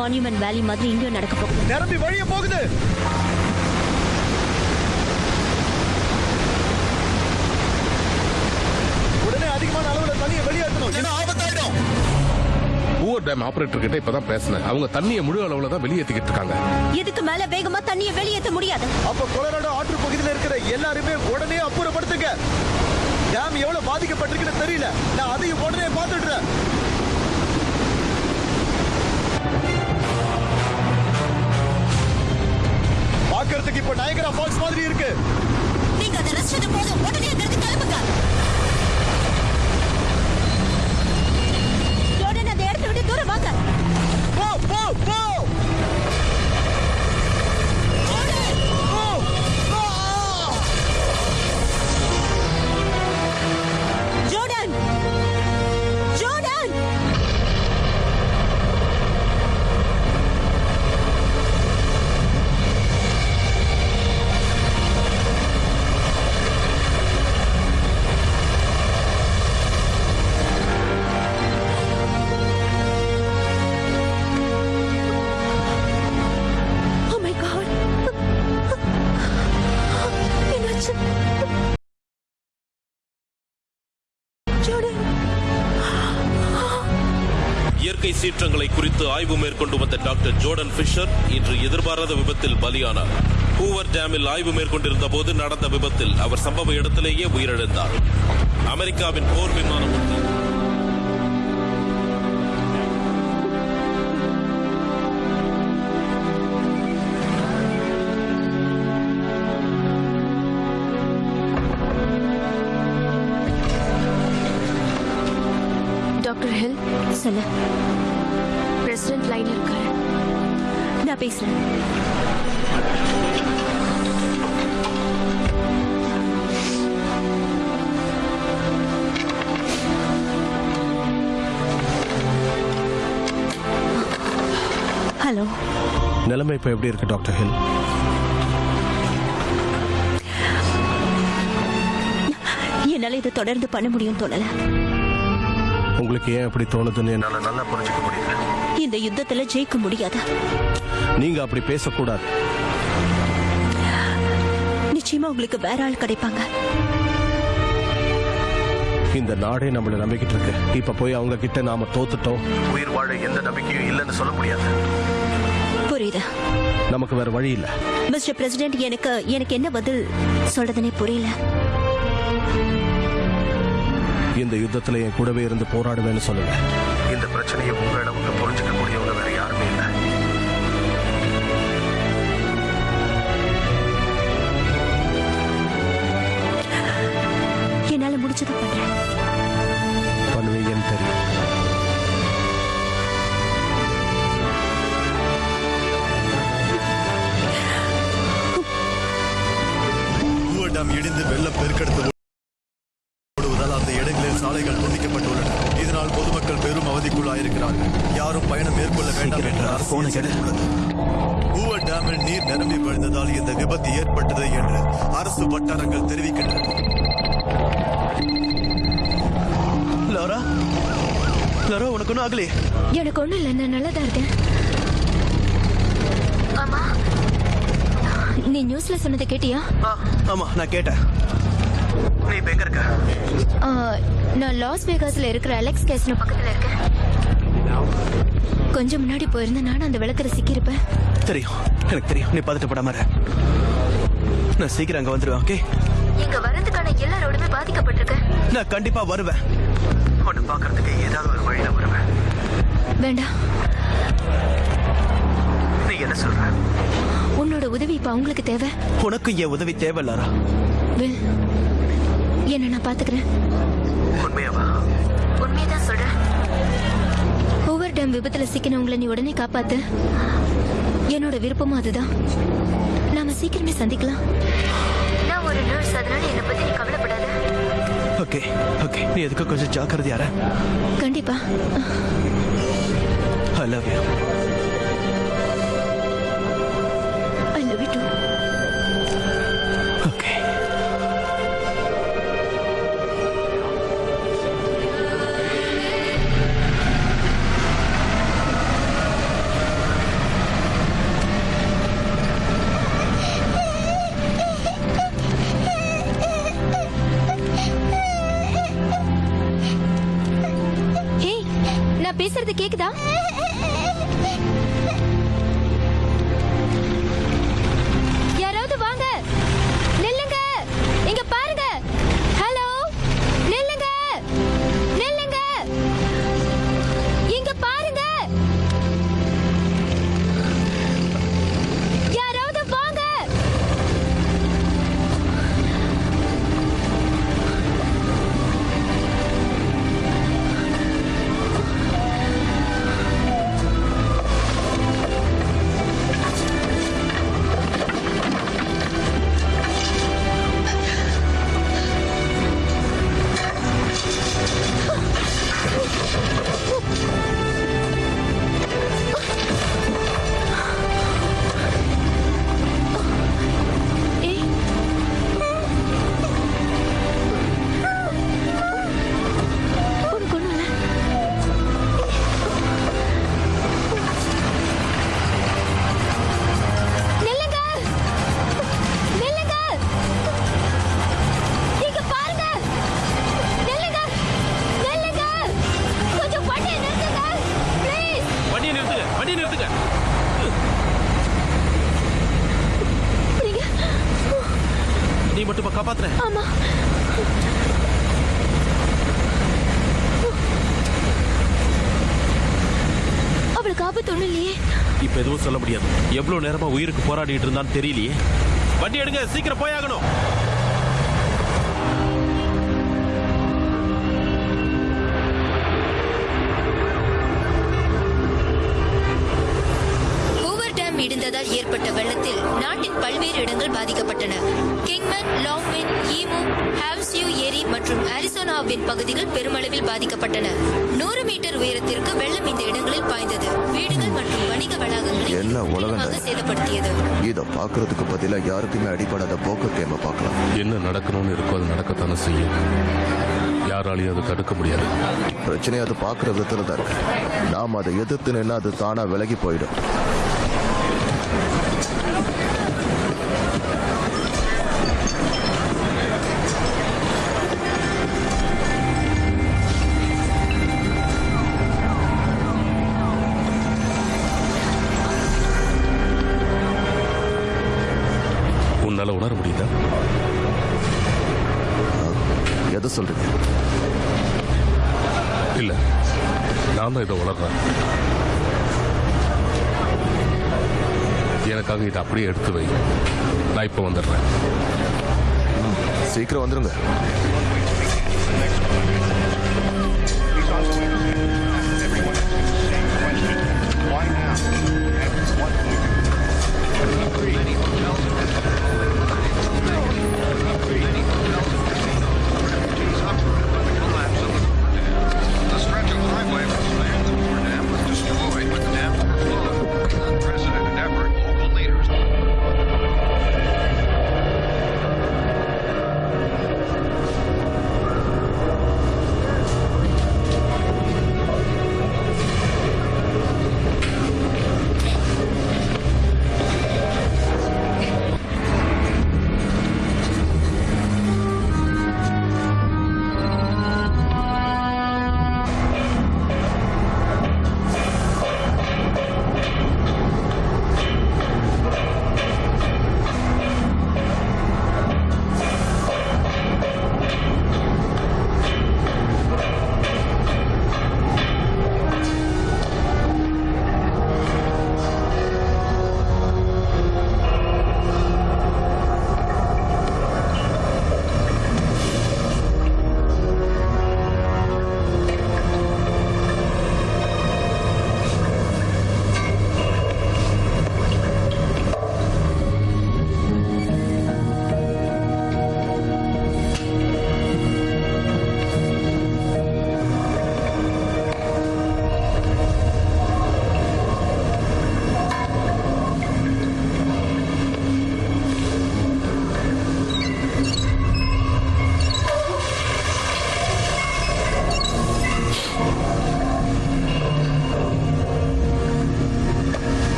F: மான்யூமெண்ட் வேலி மாதிரி இங்கேயும் நடக்க போகுது.
G: நிரம்பி வழிய போகுது. உடனே அதிகமான அளவுல தண்ணியை வெளியேற்றணும், ஏன்னா ஆபத்தாயிடும்.
O: பூவர் டேம் ஆபரேட்டர் கிட்ட இப்பதான் பேசினேன். அவங்க தண்ணியை முழு அளவுல தான் வெளியேற்றிக்கிட்டு இருக்காங்க.
F: இதுக்கு மேல வேகமா தண்ணியை வெளியேற்ற முடியாது.
G: அப்ப கொலராடோ ஆற்று பகுதியில் இருக்கிற எல்லாருமே உடனே அப்புறப்படுத்துங்க. டேம் எவ்வளவு பாதிக்கப்பட்டிருக்குன்னு தெரியல. நான் அதையும் உடனே பார்த்துடுறேன். பார்க்கிறதுக்கு இப்ப நயகரா ஃபால்ஸ் மாதிரி இருக்கு.
F: நீங்க அதை ரசிச்சது போதும். உடனே அங்கிருந்து கிளம்புங்க. ஜோர்டன், அந்த இடத்தை விட்டு தூரம் வாங்க.
G: போ போ போ.
F: Jordan, Jordan.
L: இயற்கை சீற்றங்களை குறித்து ஆய்வு மேற்கொண்டு வந்த டாக்டர் ஜோர்டன் ஃபிஷர் இன்று எதிர்பாராத விபத்தில் பலியானார். ஹூவர் டேமில் ஆய்வு மேற்கொண்டிருந்த போது நடந்த விபத்தில் அவர் சம்பவ இடத்திலேயே உயிரிழந்தார். அமெரிக்காவின் போர் விமானம் ஒன்று
E: டாக்டர் ஹில்
F: சொல்ல
E: பிரசிடென்ட் லைன்ல இருக்காரு.
F: நான் பேசுறேன். ஹலோ.
B: நிலைமை இப்ப எப்படி இருக்கு டாக்டர் ஹில்?
F: என்னால இதை தொடர்ந்து பண்ண முடியும் தோணல.
B: உங்களுக்கு ஏன் அப்படி தோணுதுன்னு என்னால நல்லா புரிஞ்சுக்க முடியல.
F: இந்த யுத்தத்துல ஜெயிக்க முடியாது.
B: நீங்க அப்படி பேசக்கூடாது.
F: நிச்சயமா உங்களுக்கு வேற ஆள் கிடைப்பாங்க.
B: இந்த நாடே நம்மள நம்பிக்கிட்டு இருக்கு. இப்ப போய் அவங்க கிட்ட நாம தோத்துட்டோம்,
D: உயிர் வாழ எந்த நம்பிக்கையும் இல்லைன்னு சொல்ல முடியாது.
F: புரியுது.
B: நமக்கு வேற வழி இல்ல.
F: மிஸ்டர் பிரசிடென்ட், எனக்கு என்ன பதில் சொல்றதுனே புரியல.
B: இந்த யுத்தத்துல என் கூடவே இருந்து போராடுவேன்னு சொல்லுங்க.
D: இந்த பிரச்சனையை உங்க அளவுக்கு புரிஞ்சுக்க முடியவங்க வேற யாருமே இல்லை.
F: என்னால முடிச்சதை பண்றேன்.
B: பண்ணுவீங்கன்னு தெரியும்.
G: ஹூவர் டேம் இடிந்து வெள்ளம் பெருக்கெடுத்து ஓடுவதால் அந்த இடங்களில் சாலைகள் துண்டிக்கப்பட்டுள்ளன. இதனால் பொதுமக்கள் பெரும் அவதிக்குள்ளாயிருக்கிறார்கள். யாரும் பயணம் மேற்கொள்ள வேண்டாம் என்று அரசு எச்சரித்துள்ளது. ஹூவர் டேமில் நீர் நிரம்பி வழிந்ததால் இந்த விபத்து ஏற்பட்டது என்று அரசு வட்டாரங்கள் தெரிவிக்கின்றன.
N: லாரா, லாரா, உனக்கு ஒன்றும் ஆகலையே?
E: எனக்கு ஒண்ணும் இல்லை, நான் நல்லா தான் இருக்கேன். ஆமா, நீ நியூஸ்ல சொன்னதை கேட்டியா?
N: ஆமா, நான் கேட்டேன்.
K: நீ இப்ப எங்க இருக்க?
E: நான் லாஸ் வேகாஸ்ல இருக்கிற அலெக்ஸ் கேசினோ பக்கத்துல இருக்கேன். கொஞ்சம் முன்னாடி போயிருந்த நானும் அந்த விளக்கரை சிக்கியிருப்பேன்.
N: தெரியும், எனக்கு தெரியும். நீ பதட்டப்படாம இரு. நான் சீக்கிரம் அங்க வந்துடுவேன். ஓகே?
E: இங்க வரதுக்கான எல்லா ரோடுமே பாதிக்கப்பட்டிருக்கு.
N: நான் கண்டிப்பா வருவேன்.
K: உன்னை பாக்குறதுக்கு ஏதாவது ஒரு வழியில வருவேன்.
E: வேண்டாம்.
K: நீ என்ன சொல்ற?
E: உன்னோட உதவி இப்ப அவங்களுக்கு தேவை.
N: உனக்கு என் உதவி தேவை லாரா.
E: வில், என்ன நான் பாத்துக்கிறேன்.
K: உண்மையாவா?
E: உண்மையதான் சொல்றேன். ஹூவர் டேம் விபத்துல சிக்கினவங்களை நீ உடனே காப்பாத்து. என்னோட விருப்பமும் அதுதான். நாம சீக்கிரமே சந்திக்கலாம். நான் ஒரு நர்ஸ், அதனால என்னை பத்தி நீ கவலைப்படாத.
N: Okay, okay. நீ எதுக்கு கொஞ்சம் ஜாக்கிரதையார.
E: கண்டிப்பா.
N: I love you.
E: I love you too.
N: Okay.
E: Hey, நான் பேசுறது கேக்குதா? யாராவது வாங்க, நில்லுங்க, இங்க பாருங்க. ஹலோ, நில்லுங்க, நில்லுங்க, இங்க பாருங்க. யாராவது வாங்க.
L: மட்டும் காப்பாத்துறேன்.
E: ஆமா. அவளுக்கு ஆபத்து ஒண்ணும் இல்லையே.
L: இப்ப எதுவும் சொல்ல முடியாது. எவ்வளவு நேரமா உயிருக்கு போராடிட்டு இருந்தான்னு தெரியலையே. வண்டி எடுங்க, சீக்கிரம் போயாகணும்.
C: இடிந்ததால் ஏற்பட்ட வெள்ளத்தில் நாட்டின் பல்வேறு இடங்கள் பாதிக்கப்பட்டன. கிங்மன், லாங்வின், ஈமோ, ஹாவ்ஸ்யூ ஏரி மற்றும் அரிசோனாவின் பகுதிகள் பெருமளவில் பாதிக்கப்பட்டன. 100 மீட்டர் உயரத்திற்கு வெள்ளம் இந்த இடங்களில் பாய்ந்தது. வீடுகள் மற்றும் வணிக வளாகங்களை சேதப்படுத்தியது.
G: இதை பாக்குறதுக்கு பதிலா யாருக்குமே அடிப்படாத போக்கர் கேம பார்க்கலாம்.
O: என்ன நடக்கணும்னு இருக்கோ அது நடக்கத்தானே செய்யும். யாராலையும் அதை தடுக்க முடியாது.
G: பிரச்சனை அது பாக்குற விதத்துல தான் இருக்கு. நாம் அதை எதிர்த்து நின்னா அது தானா விலகி போயிடும்.
O: உன்னால உணர முடியுதா?
G: எதை சொல்றீங்க?
O: இல்ல, நான் தான் இதை உணர்றேன். எனக்காக இதை அப்படியே எடுத்து வை. நான் இப்ப வந்துடுறேன்.
G: சீக்கிரம் வந்துருங்க.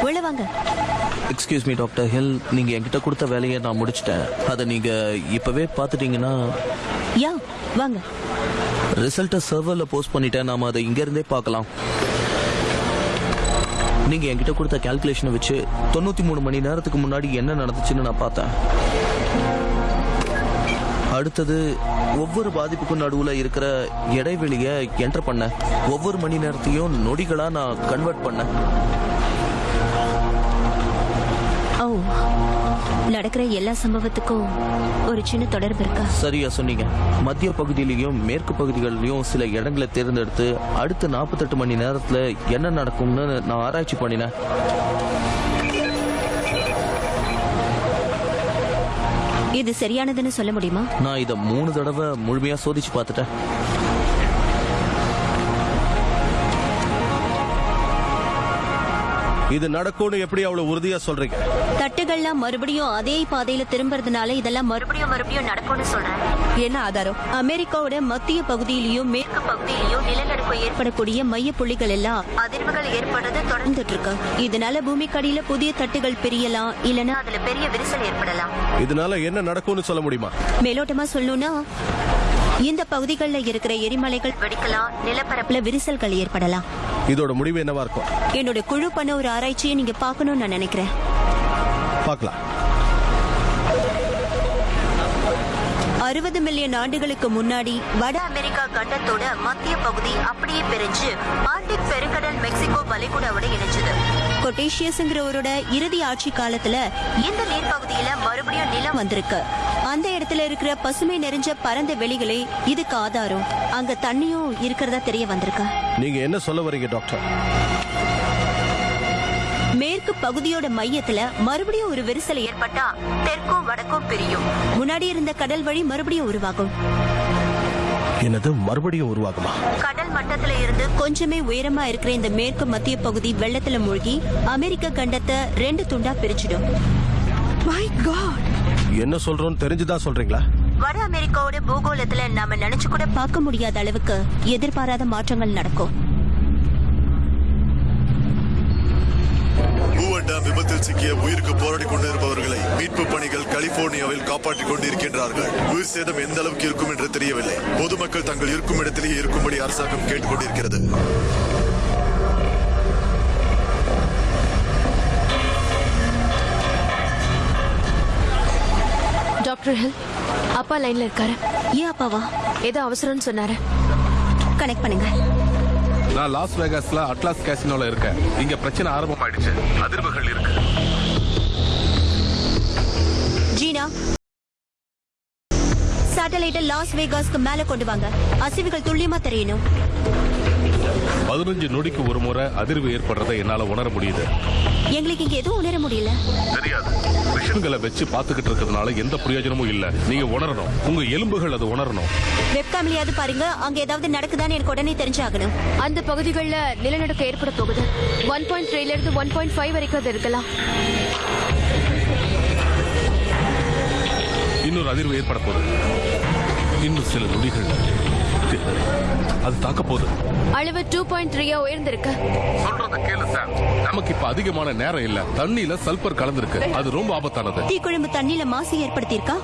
F: உள்ள வாங்க.
P: எக்ஸ்கியூஸ் மீ டாக்டர் ஹில், நீங்க என்கிட்ட கொடுத்த வேலையை நான் முடிச்சிட்டேன். அதை நீங்க இப்பவே பார்த்துட்டீங்கன்னா
F: யா வாங்க.
P: ரிசல்ட்டை சர்வரில் போஸ்ட் பண்ணிட்டேன். நாம அதை இங்க இருந்தே பார்க்கலாம். நீங்க என்கிட்ட கொடுத்த கால்குலேஷனை வச்சு 93 மணி நேரத்துக்கு முன்னாடி என்ன நடந்துச்சுன்னு நான் பார்த்தேன். அடுத்தது ஒவ்வொரு பாதிப்புக்கும் நடுவுல இருக்கிற இடைவெளியை என்டர் பண்ண, ஒவ்வொரு மணி நேரத்தையும் நொடிகளா நான் கன்வெர்ட் பண்ணேன்.
F: ஓ, நடக்கிற எல்லா சம்பவத்துக்கும் ஒரு சின்ன தொடர்பு இருக்கா?
P: சரியா சொன்னீங்க. மத்திய பகுதியிலையும் மேற்கு பகுதிகளிலையும் சில இடங்களை தேர்ந்தெடுத்து அடுத்த 48 மணி நேரத்துல என்ன நடக்கும்னு நான் ஆராய்ச்சி பண்ணினேன்.
F: இது சரியானதுன்னு சொல்ல முடியுமா?
P: நான் இதை 3 தடவை முழுமையா சோதிச்சு பார்த்துட்டேன்.
B: இது நடக்கும்னு எப்படி அவ்வளவு உறுதியா சொல்றீங்க?
F: தட்டுகள்லாம் மறுபடியும் அதே பாதையில திரும்புறதுனால இதெல்லாம் மறுபடியும் நடக்கும்னு சொல்றேன்.
A: என்ன ஆதாரம்?
F: அமெரிக்காவோட மத்திய பகுதியிலயும் மேற்கு பகுதியிலயும் நிலநடுக்கம் ஏற்படக்கூடிய மைய புள்ளிகள் எல்லாம் அதிர்வுகள் ஏற்படுறது தொடர்ந்துட்டு இருக்கு. இதனால பூமிக்கடியில புதிய தட்டுகள் பிரியலாம், இல்லனா அதுல பெரிய விரிசல் ஏற்படலாம்.
B: இதனால என்ன நடக்கும்னு சொல்ல முடியுமா?
F: மேலோட்டமா சொல்லணும்னா இந்த பகுதிகளில் இருக்கிற எரிமலைகள் வெடிக்கலாம், நிலப்பரப்புல விரிசல்கள் ஏற்படலாம்.
B: இதோட முடிவு என்னவா இருக்கும்?
F: என்னோட குழு பண்ண ஒரு ஆராய்ச்சியை நீங்க பார்க்கணும்னு நான் நினைக்கிறேன்.
B: பார்க்கலாம்.
F: 60 மில்லியன் ஆண்டுகளுக்கு முன்னாடி வட அமெரிக்கா கண்டத்தோட மத்திய பகுதி அப்படியே பிரிஞ்சு ஆர்டிக் பெருங்கடல் மெக்சிகோ வளைகுடாவோட இணைஞ்சது. கொட்டேஷியஸ்ங்கிறவரோட இறுதி ஆட்சி காலத்துல இந்த நீர்ப்பகுதியில மறுபடியும் நிலம் வந்திருக்கு. அந்த இடத்துல இருக்கிற பசுமை நிறைஞ்ச பரந்த வெளிகளே இதுக்கு ஆதாரம். அங்க தண்ணியும் இருக்கிறதா தெரிய வந்திருக்கு.
B: நீங்க என்ன சொல்ல வரீங்க டாக்டர்?
F: மேற்கு பகுதியோட மையத்துல மறுபடியும் ஒரு விரிசல் ஏற்பட்டா தெற்கும் வடக்கும் பிரியும். முன்னாடி இருந்த கடல் வழி மறுபடியும் உருவாகும்.
B: என்னது மறுபடியும் உருவாகுமா?
F: கடல் மட்டத்துல இருந்து கொஞ்சமே உயரமா இருக்கிற இந்த மேற்கு மத்திய பகுதி வெள்ளத்துல மூழ்கி அமெரிக்க கண்டத்தை 2 துண்டா பிரிச்சிடும்.
A: My God!
B: என்ன சொல்றோம்னு தெரிஞ்சுதான் சொல்றீங்களா?
F: வட அமெரிக்காவோட பூகோளத்துல நாம நினைச்சு கூட பார்க்க முடியாத அளவுக்கு எதிர்பாராத மாற்றங்கள் நடக்கும்.
G: ஹூவர் டேம் விபத்தில் சிக்கிய உயிருக்கு போராடி கொண்டிருப்பவர்களை மீட்பு பணிகள் கலிபோர்னியாவில் காப்பாற்றிக் கொண்டிருக்கின்றார்கள். உயிர் சேதம் எந்த அளவுக்கு இருக்கும் என்று தெரியவில்லை. பொதுமக்கள் தங்கள் இருக்கும் இடத்திலேயே இருக்கும்படி அரசாங்கம் கேட்டுக் கொண்டிருக்கிறது.
E: டாக்டர் ஹில், அப்பா லைன்ல இருக்காரு.
F: ஏன் அப்பாவா?
E: ஏதோ அவசரம்னு சொன்னாரு.
F: கனெக்ட் பண்ணுங்க.
Q: நான் லாஸ் வேகாஸ்ல அட்லாஸ் கேசினோல இருக்கேன். இங்க பிரச்சனை ஆரம்பமாயிடுச்சு. அதிர்வுகள் இருக்கு.
F: ஜீனா, சேட்டலைட்டை லாஸ் வேகாஸ்க்கு மேல கொண்டு வாங்க. அசைவுகள் துல்லியமா தெரியணும்.
Q: 15 நொடிக்கு ஒரு முறை அதிர்வு ஏற்படுறதை என்னால உணர முடியுது.
F: எங்களுக்கு இங்க எதுவும் உணர முடியல.
Q: தெரியாது. விஷயங்களை வச்சு பாத்துக்கிட்டு இருக்கிறதுனால எந்த பிரயோஜனமும் இல்ல. நீங்க உணரணும். உங்க எலும்புகள் அது உணரணும்.
F: வெப்காம்லயாவது பாருங்க. அங்க ஏதாவது நடக்குதான்னு எனக்கு உடனே தெரிஞ்சாகணும்.
E: அந்த பகுதிகளில் நிலநடுக்கம் ஏற்பட போகுது. 1.3 இருந்து 1.5 வரைக்கும் அது இருக்கலாம்.
Q: இன்னொரு அதிர்வு ஏற்பட போகுது. இன்னும் சில நொடிகள் அது தாக்க போகுது.
E: அளவு 2.3 உயர்ந்திருக்கு.
Q: சொல்றத கேளு சார். நமக்கு இப்ப அதிகமான நேரம் இல்ல. தண்ணியில சல்பர் கலந்திருக்கு. அது ரொம்ப ஆபத்தானது.
F: தீக்குழம்பு தண்ணியில மாசு ஏற்படுத்தியிருக்கா?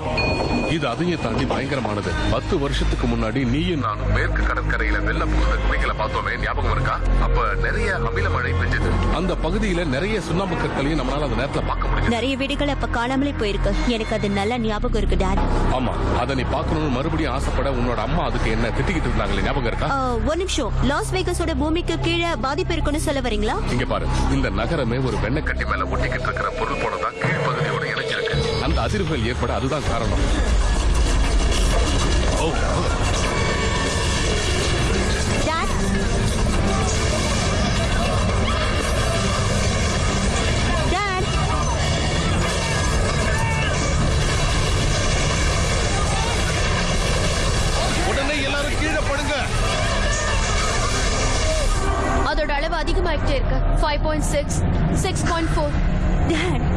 Q: இது அதையும் தாண்டி பயங்கரமானது. 10 வருஷத்துக்கு முன்னாடி நீயும் நானும் மேற்கு கடற்கரையில வெள்ள பூந்த குகைகளை பார்த்தோமே, ஞாபகம் இருக்கா? அப்ப நிறைய அமில மழை பெஞ்சது. அந்த பகுதியில நிறைய சுண்ணாம்பு கற்களையும் நம்மளால அந்த நேரத்துல பார்க்க முடியும்.
F: நிறைய வீடுகள் அப்ப காணாமலே போயிருக்கு. எனக்கு அது நல்ல ஞாபகம் இருக்கு டாட்.
Q: ஆமா, அதை நீ பார்க்கணும்னு மறுபடியும் ஆசைப்பட உன்னோட அம்மா அதுக்கு என்ன திட்டிக்கிட்டு இருந்தாங்களே, ஞாபகம் இருக்கா?
F: ஒரு நிமிஷம். லாஸ் வேகாஸோட பூமிக்கு கீழே பாதிப்பு இருக்குன்னு சொல்ல வரீங்களா?
Q: இங்க பாரு, இந்த நகரமே ஒரு வெண்ணக்கட்டி மேல ஒட்டிக்கிட்டு இருக்கிற பொருள் போலதான் கீழ்ப்பகுதியோட இணைஞ்சிருக்கு. அந்த அதிர்வுகள் ஏற்பட அதுதான் காரணம்.
F: டாட், டாட்,
B: உடனே எல்லாரும் கீழே படுங்க.
E: அதோட அளவு அதிகமாயிட்டே இருக்கு. 5.6, 6.4.
F: டாட்,